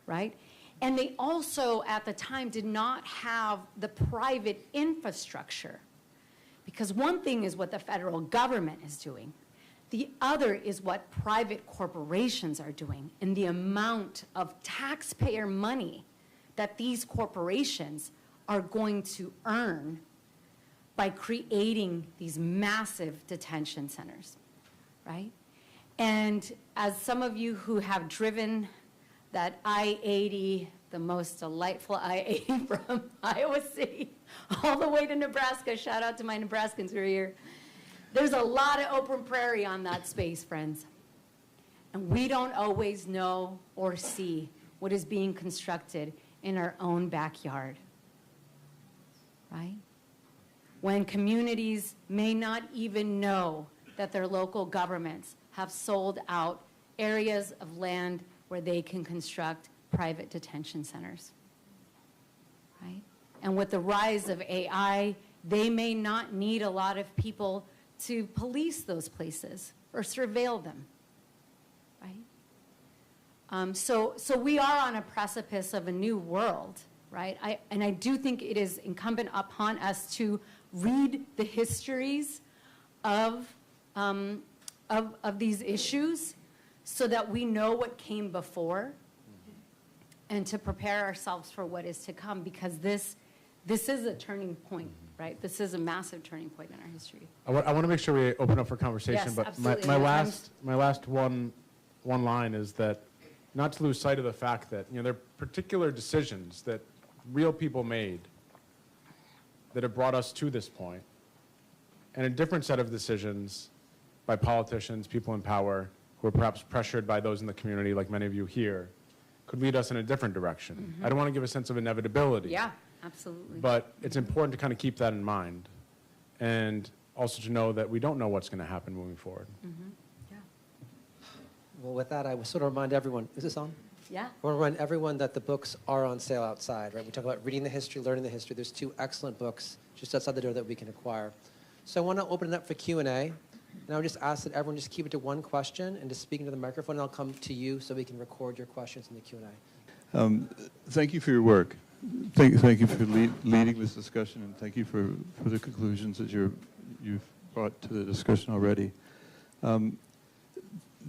right? And they also, at the time, did not have the private infrastructure. Because one thing is what the federal government is doing. The other is what private corporations are doing, and the amount of taxpayer money that these corporations are going to earn by creating these massive detention centers, right? And as some of you who have driven that I-80, the most delightful I-80 from Iowa City all the way to Nebraska, shout out to my Nebraskans who are here. There's a lot of open prairie on that space, friends. And we don't always know or see what is being constructed in our own backyard, right? When communities may not even know that their local governments have sold out areas of land where they can construct private detention centers, right? And with the rise of AI, they may not need a lot of people to police those places or surveil them, right? So we are on a precipice of a new world, right? And I do think it is incumbent upon us to read the histories of these issues so that we know what came before and to prepare ourselves for what is to come, because this is a turning point right? This is a massive turning point in our history. I want to make sure we open up for conversation, Yes, but absolutely. my last one line is that not to lose sight of the fact that there are particular decisions that real people made that have brought us to this point, and a different set of decisions by politicians, people in power, who are perhaps pressured by those in the community, like many of you here, could lead us in a different direction. Mm-hmm. I don't want to give a sense of inevitability. Yeah, absolutely. But it's important to kind of keep that in mind, and also to know that we don't know what's going to happen moving forward. Mm-hmm. Yeah. Well, with that, I would sort of remind everyone, is this on? Yeah. I want to remind everyone that the books are on sale outside, right? We talk about reading the history, learning the history. There's 2 excellent books just outside the door that we can acquire. So I want to open it up for Q&A, and I would just ask that everyone just keep it to 1 question and just speak into the microphone, and I'll come to you so we can record your questions in the Q&A. Thank you for your work. Thank you for leading this discussion, and thank you for the conclusions that you've brought to the discussion already.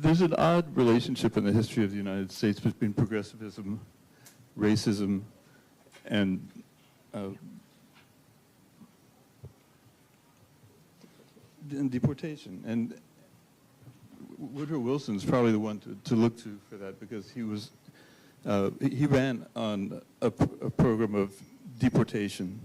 There's an odd relationship in the history of the United States between progressivism, racism, and deportation. And Woodrow Wilson's probably the one to look to for that, because he ran on a program of deportation,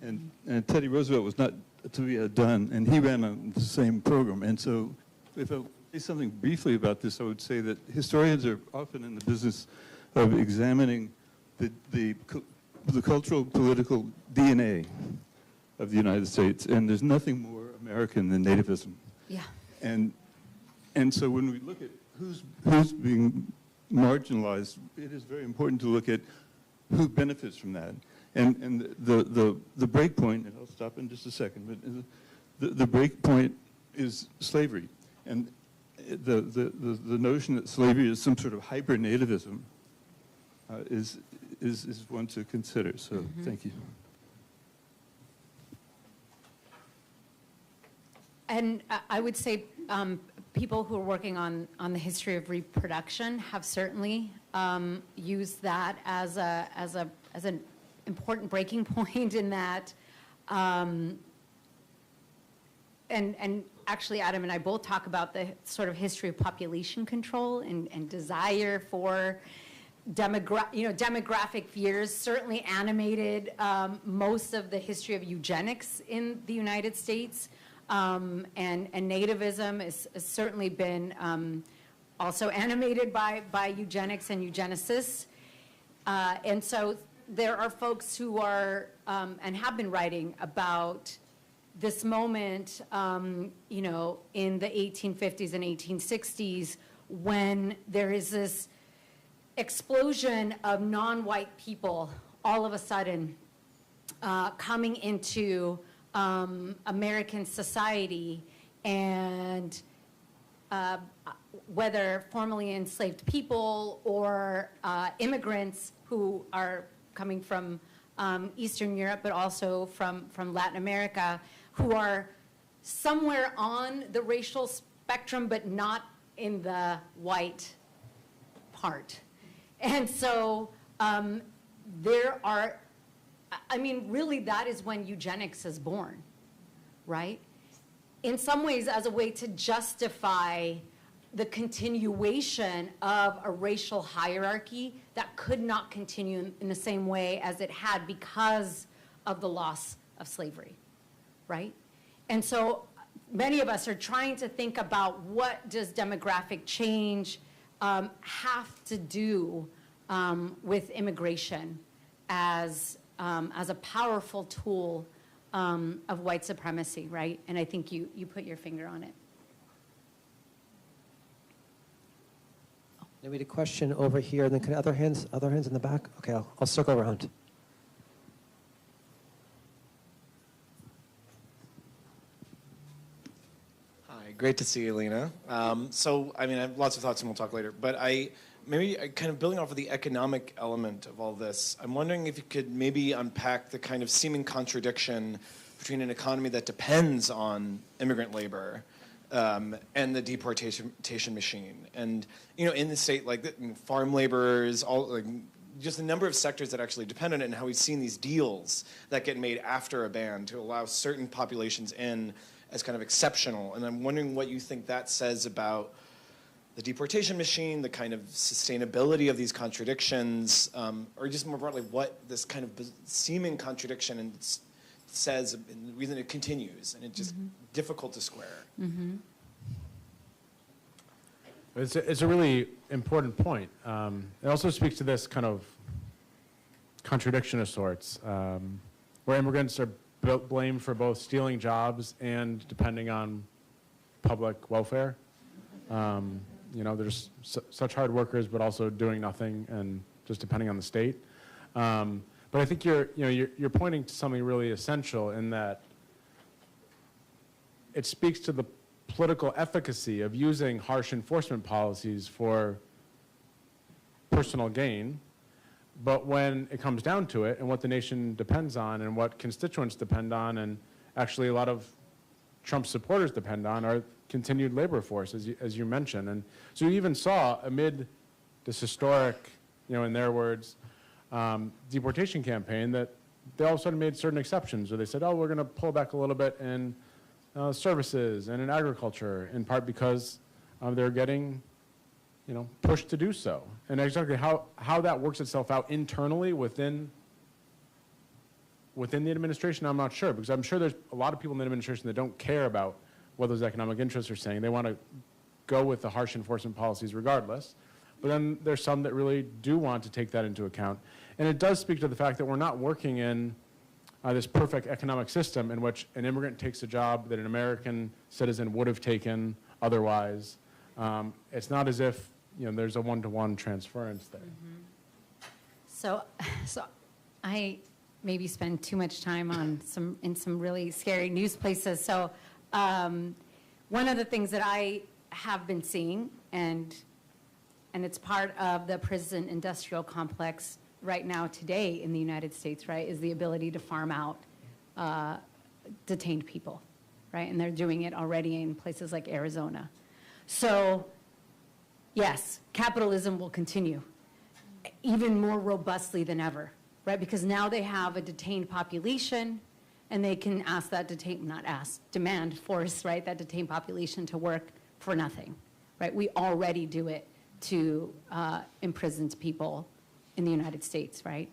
and Teddy Roosevelt was not to be done, and he ran on the same program. And so, if I say something briefly about this, I would say that historians are often in the business of examining the cultural, political DNA of the United States, and there's nothing more American than nativism. Yeah. And so when we look at who's being marginalized, it is very important to look at who benefits from that. And the break point, and I'll stop in just a second, but the break point is slavery. And the notion that slavery is some sort of hyper-nativism is one to consider. So thank you. And I would say people who are working on the history of reproduction have certainly used that as an important breaking point in that. And actually, Adam and I both talk about the sort of history of population control and desire for demographic fears certainly animated most of the history of eugenics in the United States. And nativism has certainly been also animated by eugenics and eugenicists. And so there are folks who are and have been writing about this moment, in the 1850s and 1860s, when there is this explosion of non-white people all of a sudden coming into American society, and whether formerly enslaved people or immigrants who are coming from Eastern Europe, but also from Latin America, who are somewhere on the racial spectrum, but not in the white part. And so there are, really that is when eugenics is born, right? In some ways as a way to justify the continuation of a racial hierarchy that could not continue in the same way as it had because of the loss of slavery, right? And so many of us are trying to think about what does demographic change have to do with immigration as a powerful tool of white supremacy, right? And I think you put your finger on it. Maybe a question over here, and then can other hands in the back? Okay, I'll circle around. Hi, great to see you, Lina. I have lots of thoughts and we'll talk later, but maybe kind of building off of the economic element of all this, I'm wondering if you could maybe unpack the kind of seeming contradiction between an economy that depends on immigrant labor and the deportation machine. And, in the state, farm laborers, just the number of sectors that actually depend on it, and how we've seen these deals that get made after a ban to allow certain populations in as kind of exceptional. And I'm wondering what you think that says about the deportation machine, the kind of sustainability of these contradictions, or just more broadly, what this kind of seeming contradiction and says, and the reason it continues, and it's just difficult to square. It's a really important point. It also speaks to this kind of contradiction of sorts, where immigrants are blamed for both stealing jobs and depending on public welfare. You know, there's such hard workers, but also doing nothing and just depending on the state. But I think you're pointing to something really essential in that it speaks to the political efficacy of using harsh enforcement policies for personal gain. But when it comes down to it, and what the nation depends on, and what constituents depend on, and actually a lot of Trump's supporters depend on, are continued labor force, as you mentioned. And so you even saw, amid this historic, in their words, deportation campaign, that they all of a sudden made certain exceptions, or they said, oh, we're going to pull back a little bit in services and in agriculture, in part because they're getting pushed to do so. And exactly how that works itself out internally within the administration, I'm not sure, because I'm sure there's a lot of people in the administration that don't care about what those economic interests are saying. They want to go with the harsh enforcement policies regardless. But then there's some that really do want to take that into account. And it does speak to the fact that we're not working in this perfect economic system in which an immigrant takes a job that an American citizen would have taken otherwise. It's not as if there's a one-to-one transference there. So I maybe spend too much time on in some really scary news places. So one of the things that I have been seeing, and it's part of the prison industrial complex right now today in the United States, right, is the ability to farm out detained people, right? And they're doing it already in places like Arizona. So yes, capitalism will continue even more robustly than ever, right? Because now they have a detained population, and they can ask that force, right, that detained population to work for nothing, right? We already do it to imprisoned people in the United States, right?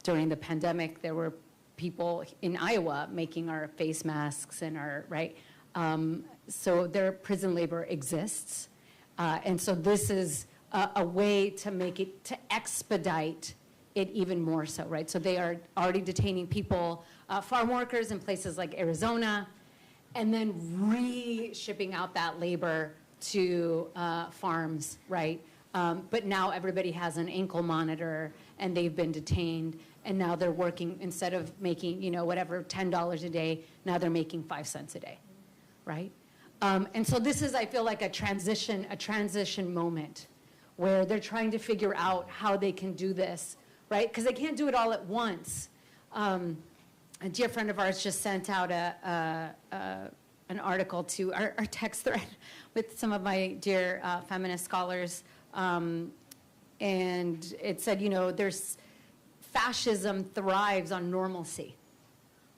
During the pandemic, there were people in Iowa making our face masks and right? So their prison labor exists. And so this is a way to expedite it even more so, right? So they are already detaining people, farm workers in places like Arizona, and then re-shipping out that labor to farms, right? But now everybody has an ankle monitor, and they've been detained, and now they're working, instead of making, whatever, $10 a day, now they're making 5 cents a day, right? And so this is, I feel like, a transition moment where they're trying to figure out how they can do this, right? Because they can't do it all at once. A dear friend of ours just sent out an article to our text thread with some of my dear feminist scholars, and it said, there's fascism thrives on normalcy,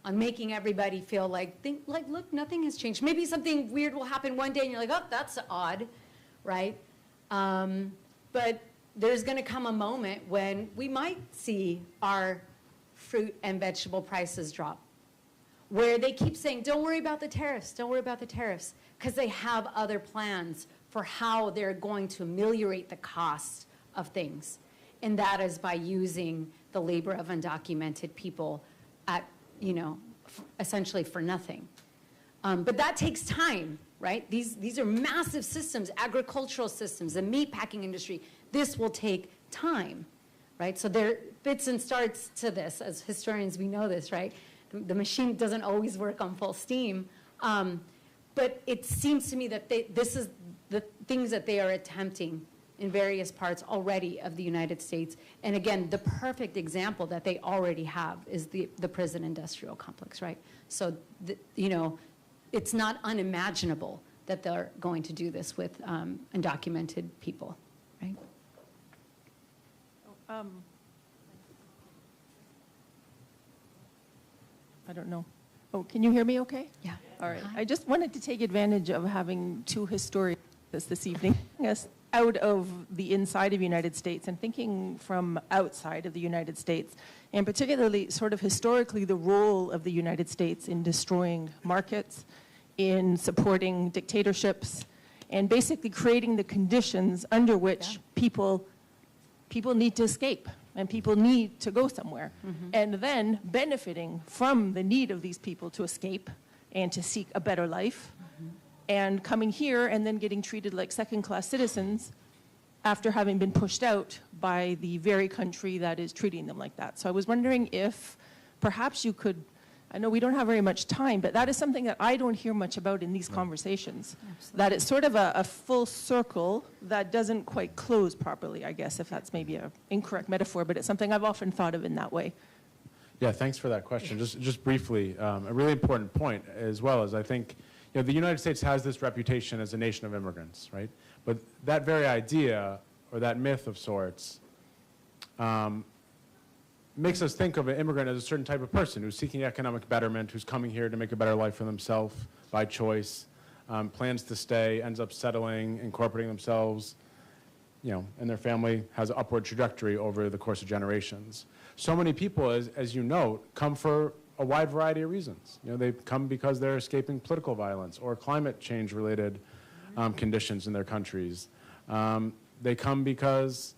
on making everybody feel like, look, nothing has changed. Maybe something weird will happen one day, and you're like, oh, that's odd, right? But there's going to come a moment when we might see our fruit and vegetable prices drop, where they keep saying, don't worry about the tariffs, don't worry about the tariffs, because they have other plans for how they're going to ameliorate the cost of things. And that is by using the labor of undocumented people at, essentially for nothing. But that takes time, right? These are massive systems, agricultural systems, the meatpacking industry. This will take time, right? So there fits and starts to this. As historians, we know this, right? The machine doesn't always work on full steam. But it seems to me that this is the things that they are attempting in various parts already of the United States. And again, the perfect example that they already have is the prison industrial complex, right? So, it's not unimaginable that they're going to do this with undocumented people, right? I don't know. Oh, can you hear me okay? Yeah. All right. Hi. I just wanted to take advantage of having two historians this evening, yes, out of the inside of the United States and thinking from outside of the United States, and particularly sort of historically the role of the United States in destroying markets, in supporting dictatorships, and basically creating the conditions under which people need to escape and people need to go somewhere. And then benefiting from the need of these people to escape and to seek a better life, and coming here and then getting treated like second-class citizens after having been pushed out by the very country that is treating them like that. So I was wondering if perhaps you could, I know we don't have very much time, but that is something that I don't hear much about in these conversations. That it's sort of a full circle that doesn't quite close properly, I guess, if that's maybe an incorrect metaphor, but it's something I've often thought of in that way. Yeah, thanks for that question. Just briefly, a really important point as well is I think the United States has this reputation as a nation of immigrants, right? But that very idea or that myth of sorts makes us think of an immigrant as a certain type of person who's seeking economic betterment, who's coming here to make a better life for themselves by choice, plans to stay, ends up settling, incorporating themselves, and their family has an upward trajectory over the course of generations. So many people, as you note, come for a wide variety of reasons. They come because they're escaping political violence or climate change related conditions in their countries. They come because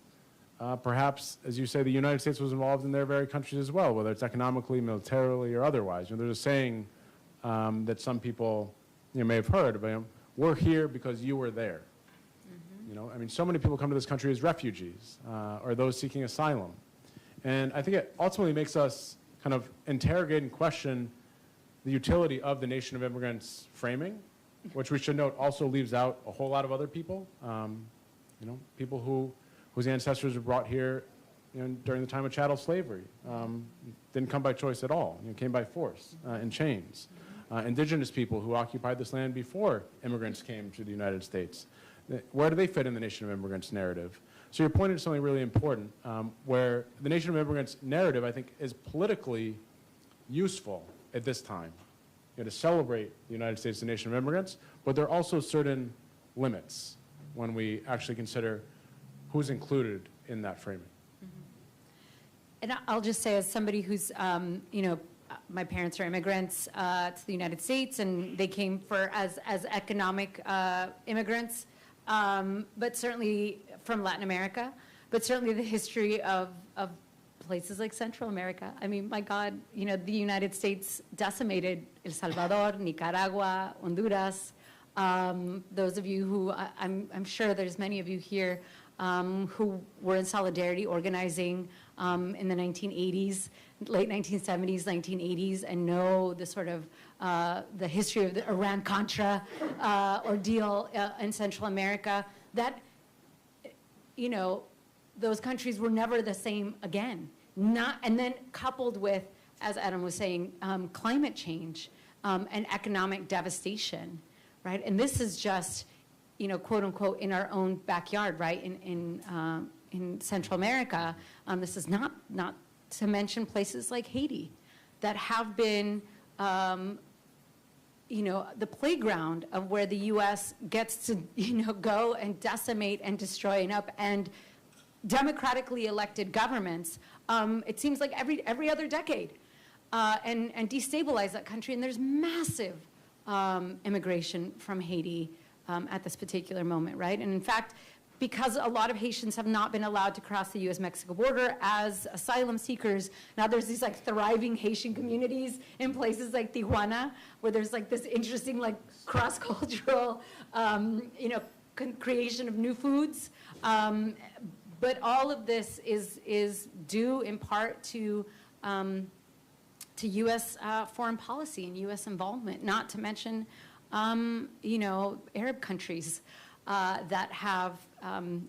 perhaps, as you say, the United States was involved in their very countries as well, whether it's economically, militarily, or otherwise. There's a saying that some people may have heard of, we're here because you were there. So many people come to this country as refugees or those seeking asylum. And I think it ultimately makes us kind of interrogate and question the utility of the nation of immigrants framing, which we should note also leaves out a whole lot of other people, people whose ancestors were brought here during the time of chattel slavery, didn't come by choice at all, came by force in chains. Indigenous people who occupied this land before immigrants came to the United States. Where do they fit in the nation of immigrants narrative? So you're pointing to something really important, where the nation of immigrants narrative, I think, is politically useful at this time, to celebrate the United States as a nation of immigrants, but there are also certain limits when we actually consider who's included in that framing. And I'll just say, as somebody who's, my parents are immigrants to the United States, and they came as economic immigrants, but certainly from Latin America, but certainly the history of places like Central America. I mean, my God, the United States decimated El Salvador, Nicaragua, Honduras. Those of you who, I'm sure there's many of you here who were in solidarity organizing in the 1980s, late 1970s, 1980s, and know the sort of the history of the Iran-Contra ordeal in Central America. That, those countries were never the same again. And then coupled with, as Adam was saying, climate change and economic devastation, right? And this is just, quote unquote, in our own backyard, right? In Central America. This is not to mention places like Haiti that have been, the playground of where the U.S. gets to, go and decimate and destroy and democratically elected governments. It seems like every other decade, and destabilize that country. And there's massive immigration from Haiti at this particular moment, right? And in fact, because a lot of Haitians have not been allowed to cross the U.S.-Mexico border as asylum seekers, now there's these thriving Haitian communities in places like Tijuana, where there's this interesting cross-cultural, creation of new foods. But all of this is due in part to U.S. foreign policy and U.S. involvement, not to mention, Arab countries that have,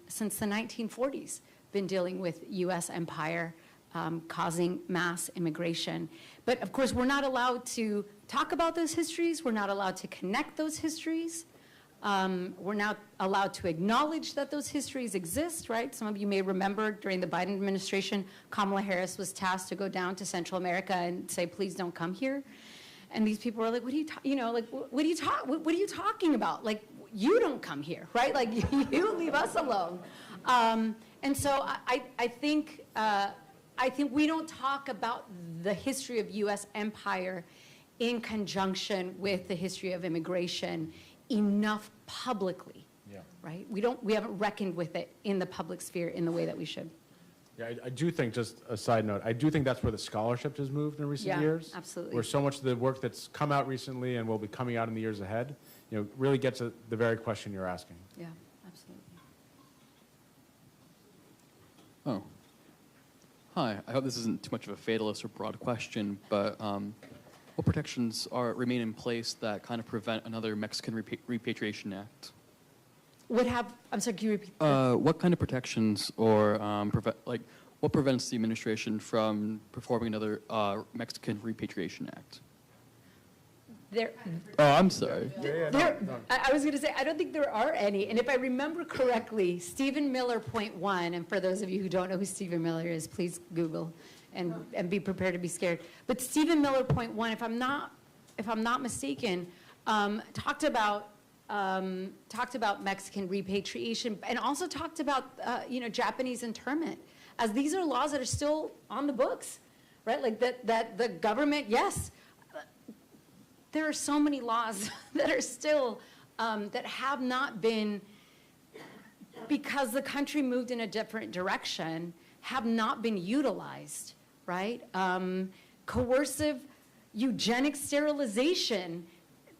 since the 1940s, been dealing with U.S. empire causing mass immigration. But of course, we're not allowed to talk about those histories. We're not allowed to connect those histories We're now allowed to acknowledge that those histories exist, right? Some of you may remember during the Biden administration, Kamala Harris was tasked to go down to Central America and say, please don't come here. And these people were like, what are you talking about? Like, you don't come here, right? Like, you leave us alone. And so I think we don't talk about the history of U.S. empire in conjunction with the history of immigration enough publicly, right? We haven't reckoned with it in the public sphere in the way that we should. Yeah, I do think, just a side note, I do think that's where the scholarship has moved in recent years. Absolutely. Where so much of the work that's come out recently and will be coming out in the years ahead, really gets at the very question you're asking. Yeah, absolutely. Oh. Hi, I hope this isn't too much of a fatalist or broad question, but what protections remain in place that kind of prevent another Mexican repatriation act? I'm sorry, can you repeat that? What kind of protections or what prevents the administration from performing another Mexican repatriation act? Oh, I'm sorry. I was going to say, I don't think there are any. And if I remember correctly, Stephen Miller, point one, and for those of you who don't know who Stephen Miller is, please Google and be prepared to be scared. But Stephen Miller, point one, if I'm not mistaken, talked about Mexican repatriation and also talked about Japanese internment, as these are laws that are still on the books, right? Like that the government, yes. There are so many laws that are still, that have not been, because the country moved in a different direction, have not been utilized, right? Coercive eugenic sterilization,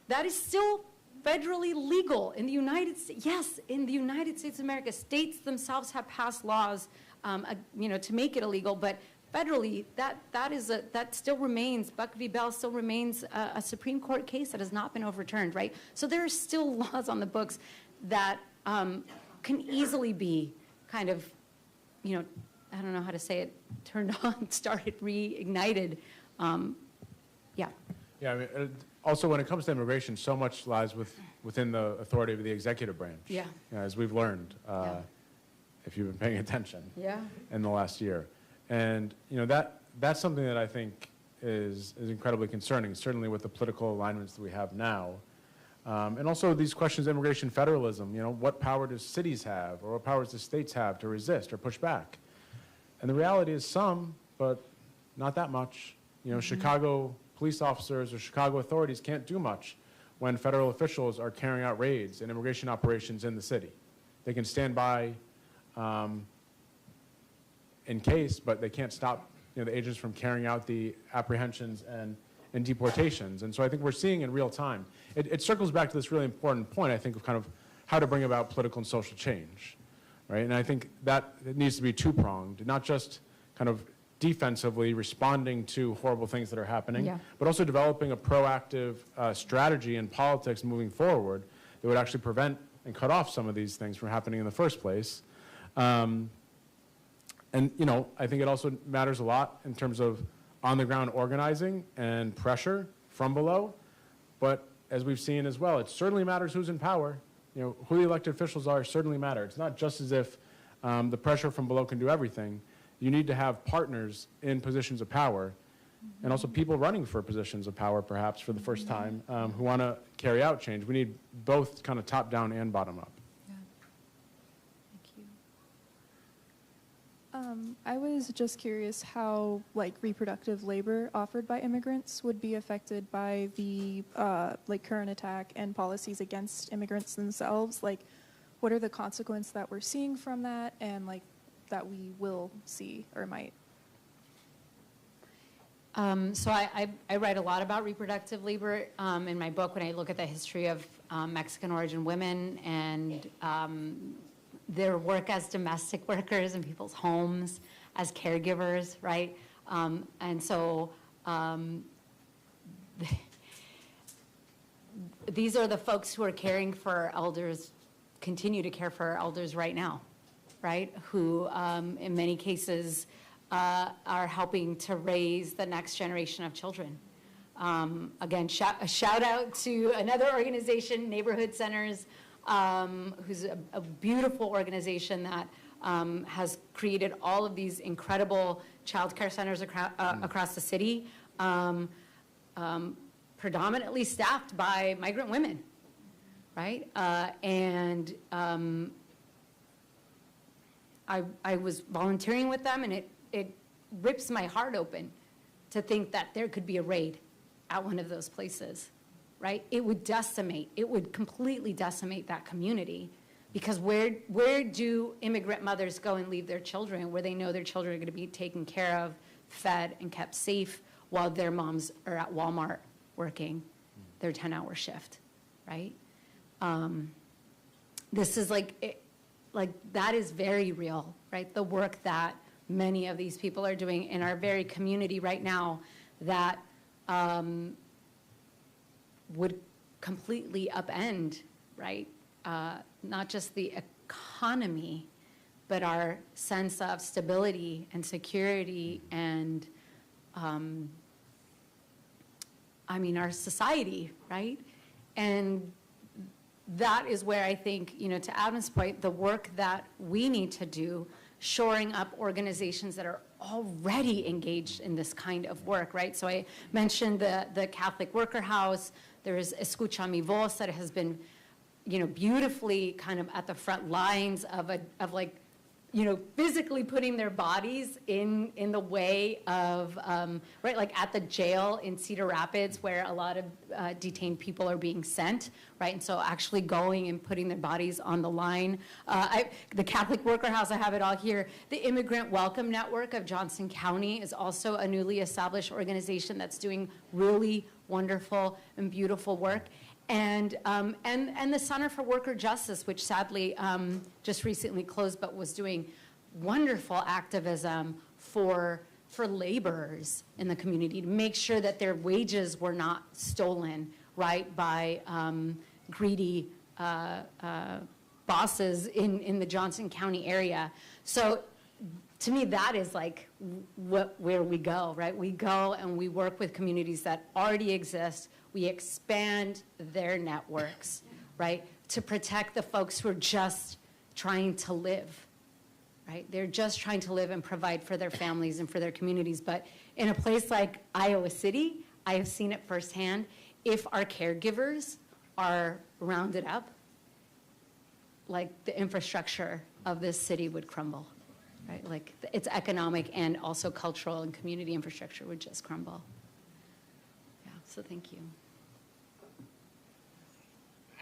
that is still federally legal in the United States. Yes, in the United States of America, states themselves have passed laws, to make it illegal, but federally, that still remains, Buck v. Bell still remains a Supreme Court case that has not been overturned, right? So there are still laws on the books that can easily be kind of, I don't know how to say it, turned on, started, reignited. Yeah. Yeah, I mean, also when it comes to immigration, so much lies within the authority of the executive branch. Yeah. As we've learned, if you've been paying attention in the last year. And that's something that I think is incredibly concerning, certainly with the political alignments that we have now. And also these questions of immigration federalism, what power do cities have, or what powers do states have to resist or push back? And the reality is some, but not that much. Chicago police officers or Chicago authorities can't do much when federal officials are carrying out raids and immigration operations in the city. They can stand by in case, but they can't stop the agents from carrying out the apprehensions and deportations. And so I think we're seeing in real time. It circles back to this really important point, I think, of kind of how to bring about political and social change, right? And I think that it needs to be two-pronged, not just kind of defensively responding to horrible things that are happening, but also developing a proactive strategy in politics moving forward that would actually prevent and cut off some of these things from happening in the first place. And, I think it also matters a lot in terms of on-the-ground organizing and pressure from below. But as we've seen as well, it certainly matters who's in power. Who the elected officials are certainly matter. It's not just as if the pressure from below can do everything. You need to have partners in positions of power, and also people running for positions of power, perhaps, for the first time, who want to carry out change. We need both kind of top-down and bottom-up. I was just curious how, reproductive labor offered by immigrants would be affected by the, current attack and policies against immigrants themselves. What are the consequences that we're seeing from that, and, that we will see or might? So I write a lot about reproductive labor in my book when I look at the history of Mexican origin women and their work as domestic workers in people's homes, as caregivers, right? And so these are the folks who are caring for our elders, continue to care for our elders right now, right? Who in many cases are helping to raise the next generation of children. Again, a shout out to another organization, Neighborhood Centers, who's a beautiful organization that has created all of these incredible child care centers across the city, predominantly staffed by migrant women, right? I was volunteering with them, and it rips my heart open to think that there could be a raid at one of those places, right? It would completely decimate that community, because where do immigrant mothers go and leave their children where they know their children are going to be taken care of, fed, and kept safe while their moms are at Walmart working their 10-hour shift, right? This is like that is very real, right? The work that many of these people are doing in our very community right now that would completely upend, right? Not just the economy, but our sense of stability and security and, our society, right? And that is where I think, to Adam's point, the work that we need to do, shoring up organizations that are already engaged in this kind of work, right? So I mentioned the Catholic Worker House. There is Escucha Mi Voz that has been, beautifully kind of at the front lines of physically putting their bodies in the way of, right, like at the jail in Cedar Rapids where a lot of detained people are being sent, right? And so actually going and putting their bodies on the line. The Catholic Worker House, I have it all here. The Immigrant Welcome Network of Johnson County is also a newly established organization that's doing really wonderful and beautiful work. And the Center for Worker Justice, which sadly just recently closed, but was doing wonderful activism for laborers in the community to make sure that their wages were not stolen, right, by greedy bosses in the Johnson County area. So to me, that is like where we go, right? We go and we work with communities that already exist. We expand their networks, right, to protect the folks who are just trying to live, right? They're just trying to live and provide for their families and for their communities. But in a place like Iowa City, I have seen it firsthand. If our caregivers are rounded up, like the infrastructure of this city would crumble, right? Like its economic and also cultural and community infrastructure would just crumble. Yeah, so thank you.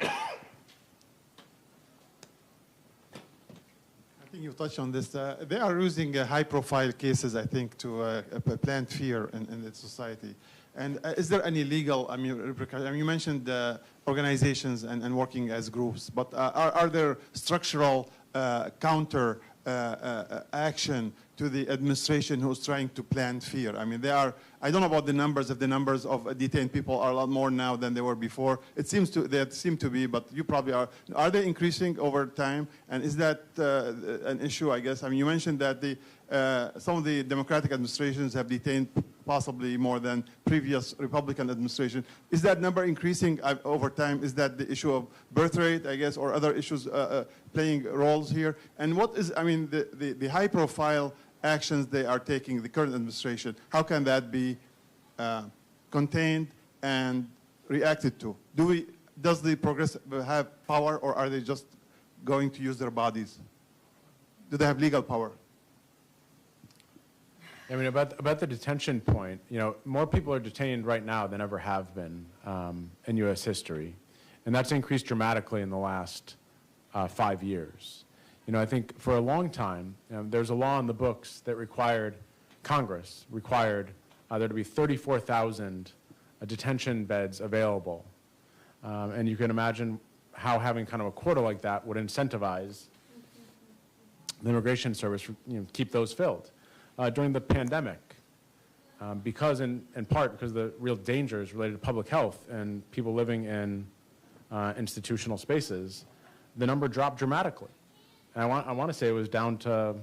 I think you touched on this. They are using high-profile cases, I think, to plant fear in the society. And is there any legal, repercussions? You mentioned organizations and working as groups, but are there structural counter action to the administration who's trying to plant fear? I mean, I don't know about the numbers, if the numbers of detained people are a lot more now than they were before. They seem to be, but you probably are. Are they increasing over time? And is that an issue, I guess? I mean, you mentioned that some of the Democratic administrations have detained possibly more than previous Republican administration. Is that number increasing over time? Is that the issue of birth rate, I guess, or other issues playing roles here? And what is, the high-profile actions they are taking, the current administration, how can that be contained and reacted to? Does the progressive have power, or are they just going to use their bodies? Do they have legal power? About the detention point, more people are detained right now than ever have been in U.S. history. And that's increased dramatically in the last 5 years. I think for a long time, there's a law in the books that Congress required there to be 34,000 detention beds available. And you can imagine how having kind of a quota like that would incentivize the Immigration Service to keep those filled. During the pandemic, in part because the real dangers related to public health and people living in institutional spaces, the number dropped dramatically. And I want to say it was down to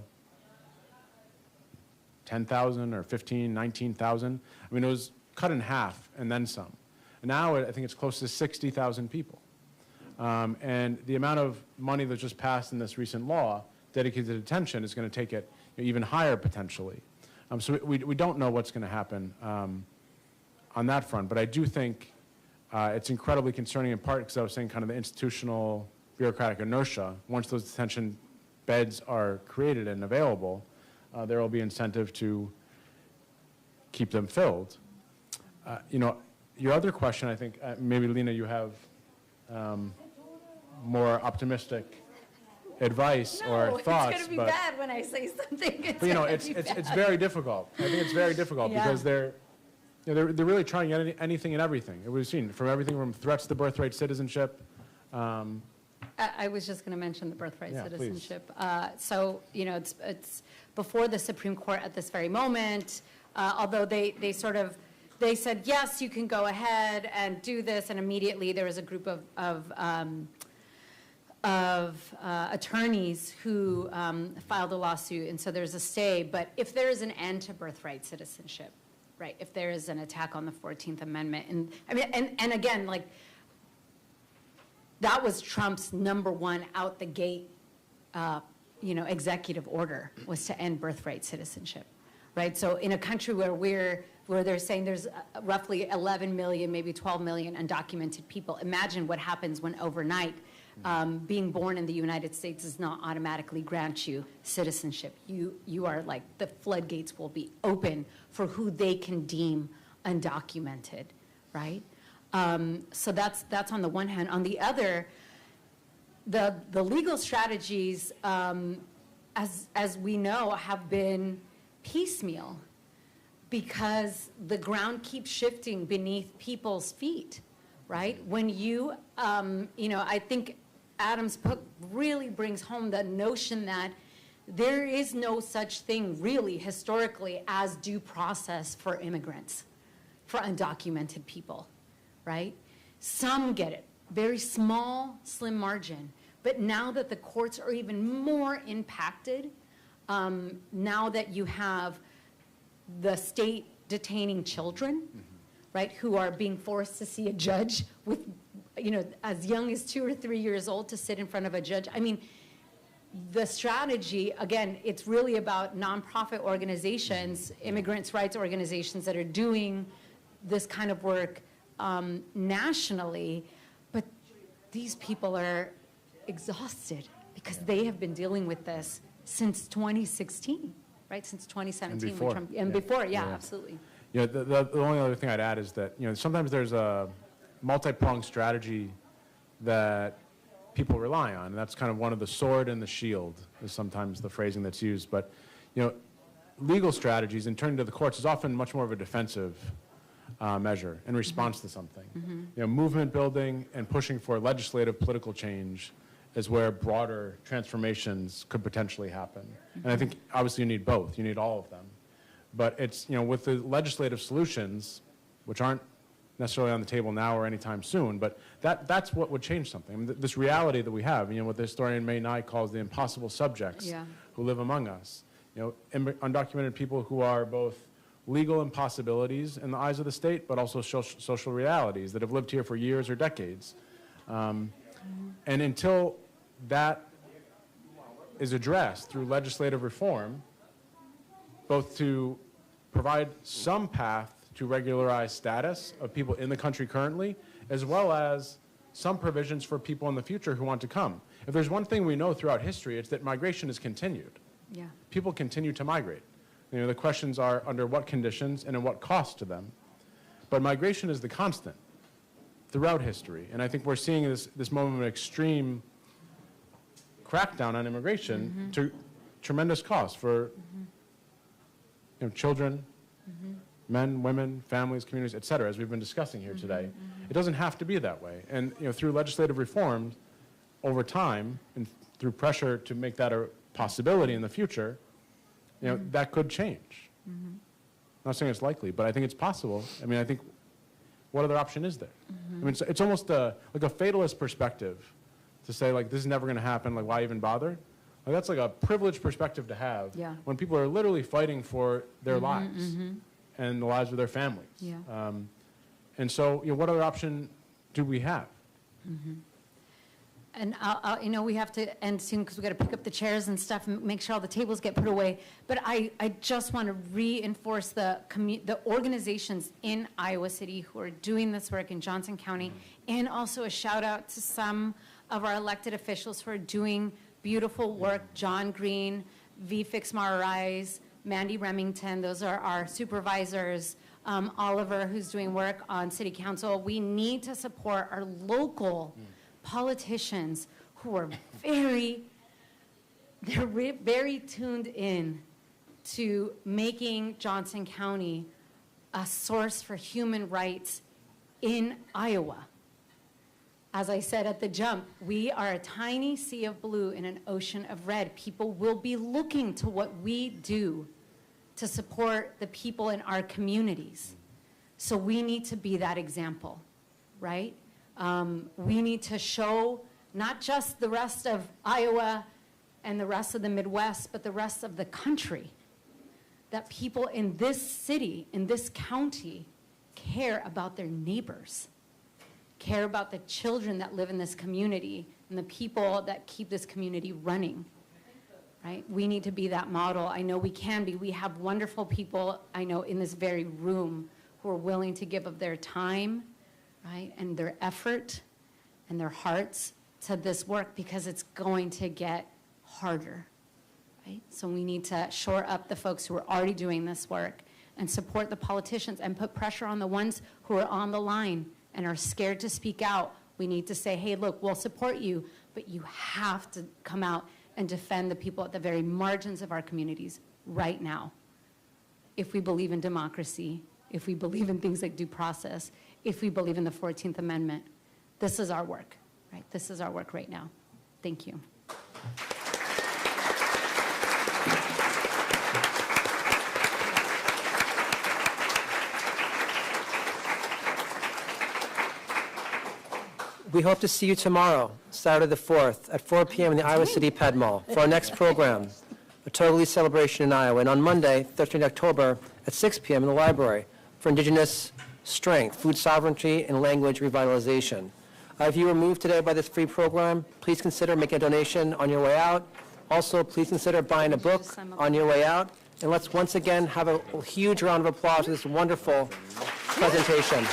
10,000 or 15, 19,000. It was cut in half and then some. And now I think it's close to 60,000 people. And the amount of money that's just passed in this recent law dedicated to detention is going to take it even higher potentially. So we don't know what's going to happen on that front. But I do think it's incredibly concerning, in part because I was saying kind of the institutional bureaucratic inertia. Once those detention beds are created and available, there will be incentive to keep them filled. You know, your other question, I think, maybe Lina, you have more optimistic advice or thoughts. It's going to be bad when I say something. But you know, it's very difficult. I think it's very difficult because they're really trying anything and everything. We've seen from everything from threats to birthright citizenship. I was just going to mention the birthright citizenship. Please. So, you know, it's before the Supreme Court at this very moment, although they said, yes, you can go ahead and do this, and immediately there was a group of attorneys who filed a lawsuit, and so there's a stay. But if there is an end to birthright citizenship, right, if there is an attack on the 14th Amendment, and I mean, and again, like, that was Trump's #1 out the gate, you know, executive order, was to end birthright citizenship, right? So in a country where they're saying there's roughly 11 million, maybe 12 million undocumented people, imagine what happens when overnight being born in the United States does not automatically grant you citizenship. You are like, the floodgates will be open for who they can deem undocumented, right? So that's on the one hand. On the other, the legal strategies, as we know, have been piecemeal because the ground keeps shifting beneath people's feet, right? When you know, I think Adam's book really brings home the notion that there is no such thing really historically as due process for immigrants, for undocumented people, right? Some get it, very small, slim margin. But now that the courts are even more impacted, now that you have the state detaining children, right, who are being forced to see a judge with, you know, as young as 2 or 3 years old to sit in front of a judge. I mean, the strategy, again, it's really about nonprofit organizations, immigrants' rights organizations that are doing this kind of work nationally, but these people are exhausted because they have been dealing with this since 2016, right? Since 2017. And before. When Trump, and before, absolutely. You know, the only other thing I'd add is that, you know, sometimes there's a multi-pronged strategy that people rely on, and that's kind of one of the sword and the shield is sometimes the phrasing that's used. But, you know, legal strategies and turning to the courts is often much more of a defensive measure in response to something. You know, movement building and pushing for legislative political change is where broader transformations could potentially happen. And I think obviously you need both. You need all of them. But it's, you know, with the legislative solutions, which aren't necessarily on the table now or anytime soon, but that's what would change something. I mean, this reality that we have, you know, what the historian May Nye calls the impossible subjects who live among us. You know, undocumented people who are both legal impossibilities in the eyes of the state, but also social realities that have lived here for years or decades. And until that is addressed through legislative reform, both to provide some path to regularize status of people in the country currently, as well as some provisions for people in the future who want to come. If there's one thing we know throughout history, it's that migration is continued. People continue to migrate. You know, the questions are under what conditions and at what cost to them. But migration is the constant throughout history. And I think we're seeing this moment of extreme crackdown on immigration to tremendous cost for you know, children, men, women, families, communities, et cetera, as we've been discussing here today. It doesn't have to be that way. And you know, through legislative reform, over time, and through pressure to make that a possibility in the future, you know, that could change. I'm not saying it's likely, but I think it's possible. I mean, I think, what other option is there? I mean, it's almost like a fatalist perspective to say, like, this is never going to happen, like, why even bother? Like, that's like a privileged perspective to have when people are literally fighting for their lives and the lives of their families. And so, you know, what other option do we have? And you know, we have to end soon because we got to pick up the chairs and stuff and make sure all the tables get put away. But I just want to reinforce the organizations in Iowa City who are doing this work in Johnson County, and also a shout out to some of our elected officials who are doing beautiful work. John Green, V. Fixmarais, Mandy Remington, those are our supervisors. Oliver, who's doing work on City Council. We need to support our local politicians who are very tuned in to making Johnson County a source for human rights in Iowa. As I said at the jump, we are a tiny sea of blue in an ocean of red. People will be looking to what we do to support the people in our communities. So we need to be that example, right? We need to show not just the rest of Iowa and the rest of the Midwest, but the rest of the country, that people in this city, in this county, care about their neighbors, care about the children that live in this community and the people that keep this community running, right? We need to be that model. I know we can be. We have wonderful people, I know, in this very room who are willing to give of their time, right, and their effort and their hearts to this work, because it's going to get harder, right? So we need to shore up the folks who are already doing this work and support the politicians and put pressure on the ones who are on the line and are scared to speak out. We need to say, hey, look, we'll support you, but you have to come out and defend the people at the very margins of our communities right now. If we believe in democracy, if we believe in things like due process, if we believe in the 14th Amendment, this is our work, right? This is our work right now. Thank you. We hope to see you tomorrow, Saturday the 4th, at 4 p.m. in the Iowa City Ped Mall for our next program, a Total Lease Celebration in Iowa, and on Monday, 13th October, at 6 p.m. in the library for Indigenous Strength, Food Sovereignty, and Language Revitalization. If you were moved today by this free program, please consider making a donation on your way out. Also, please consider buying a book on your way out. And let's once again have a huge round of applause for this wonderful presentation.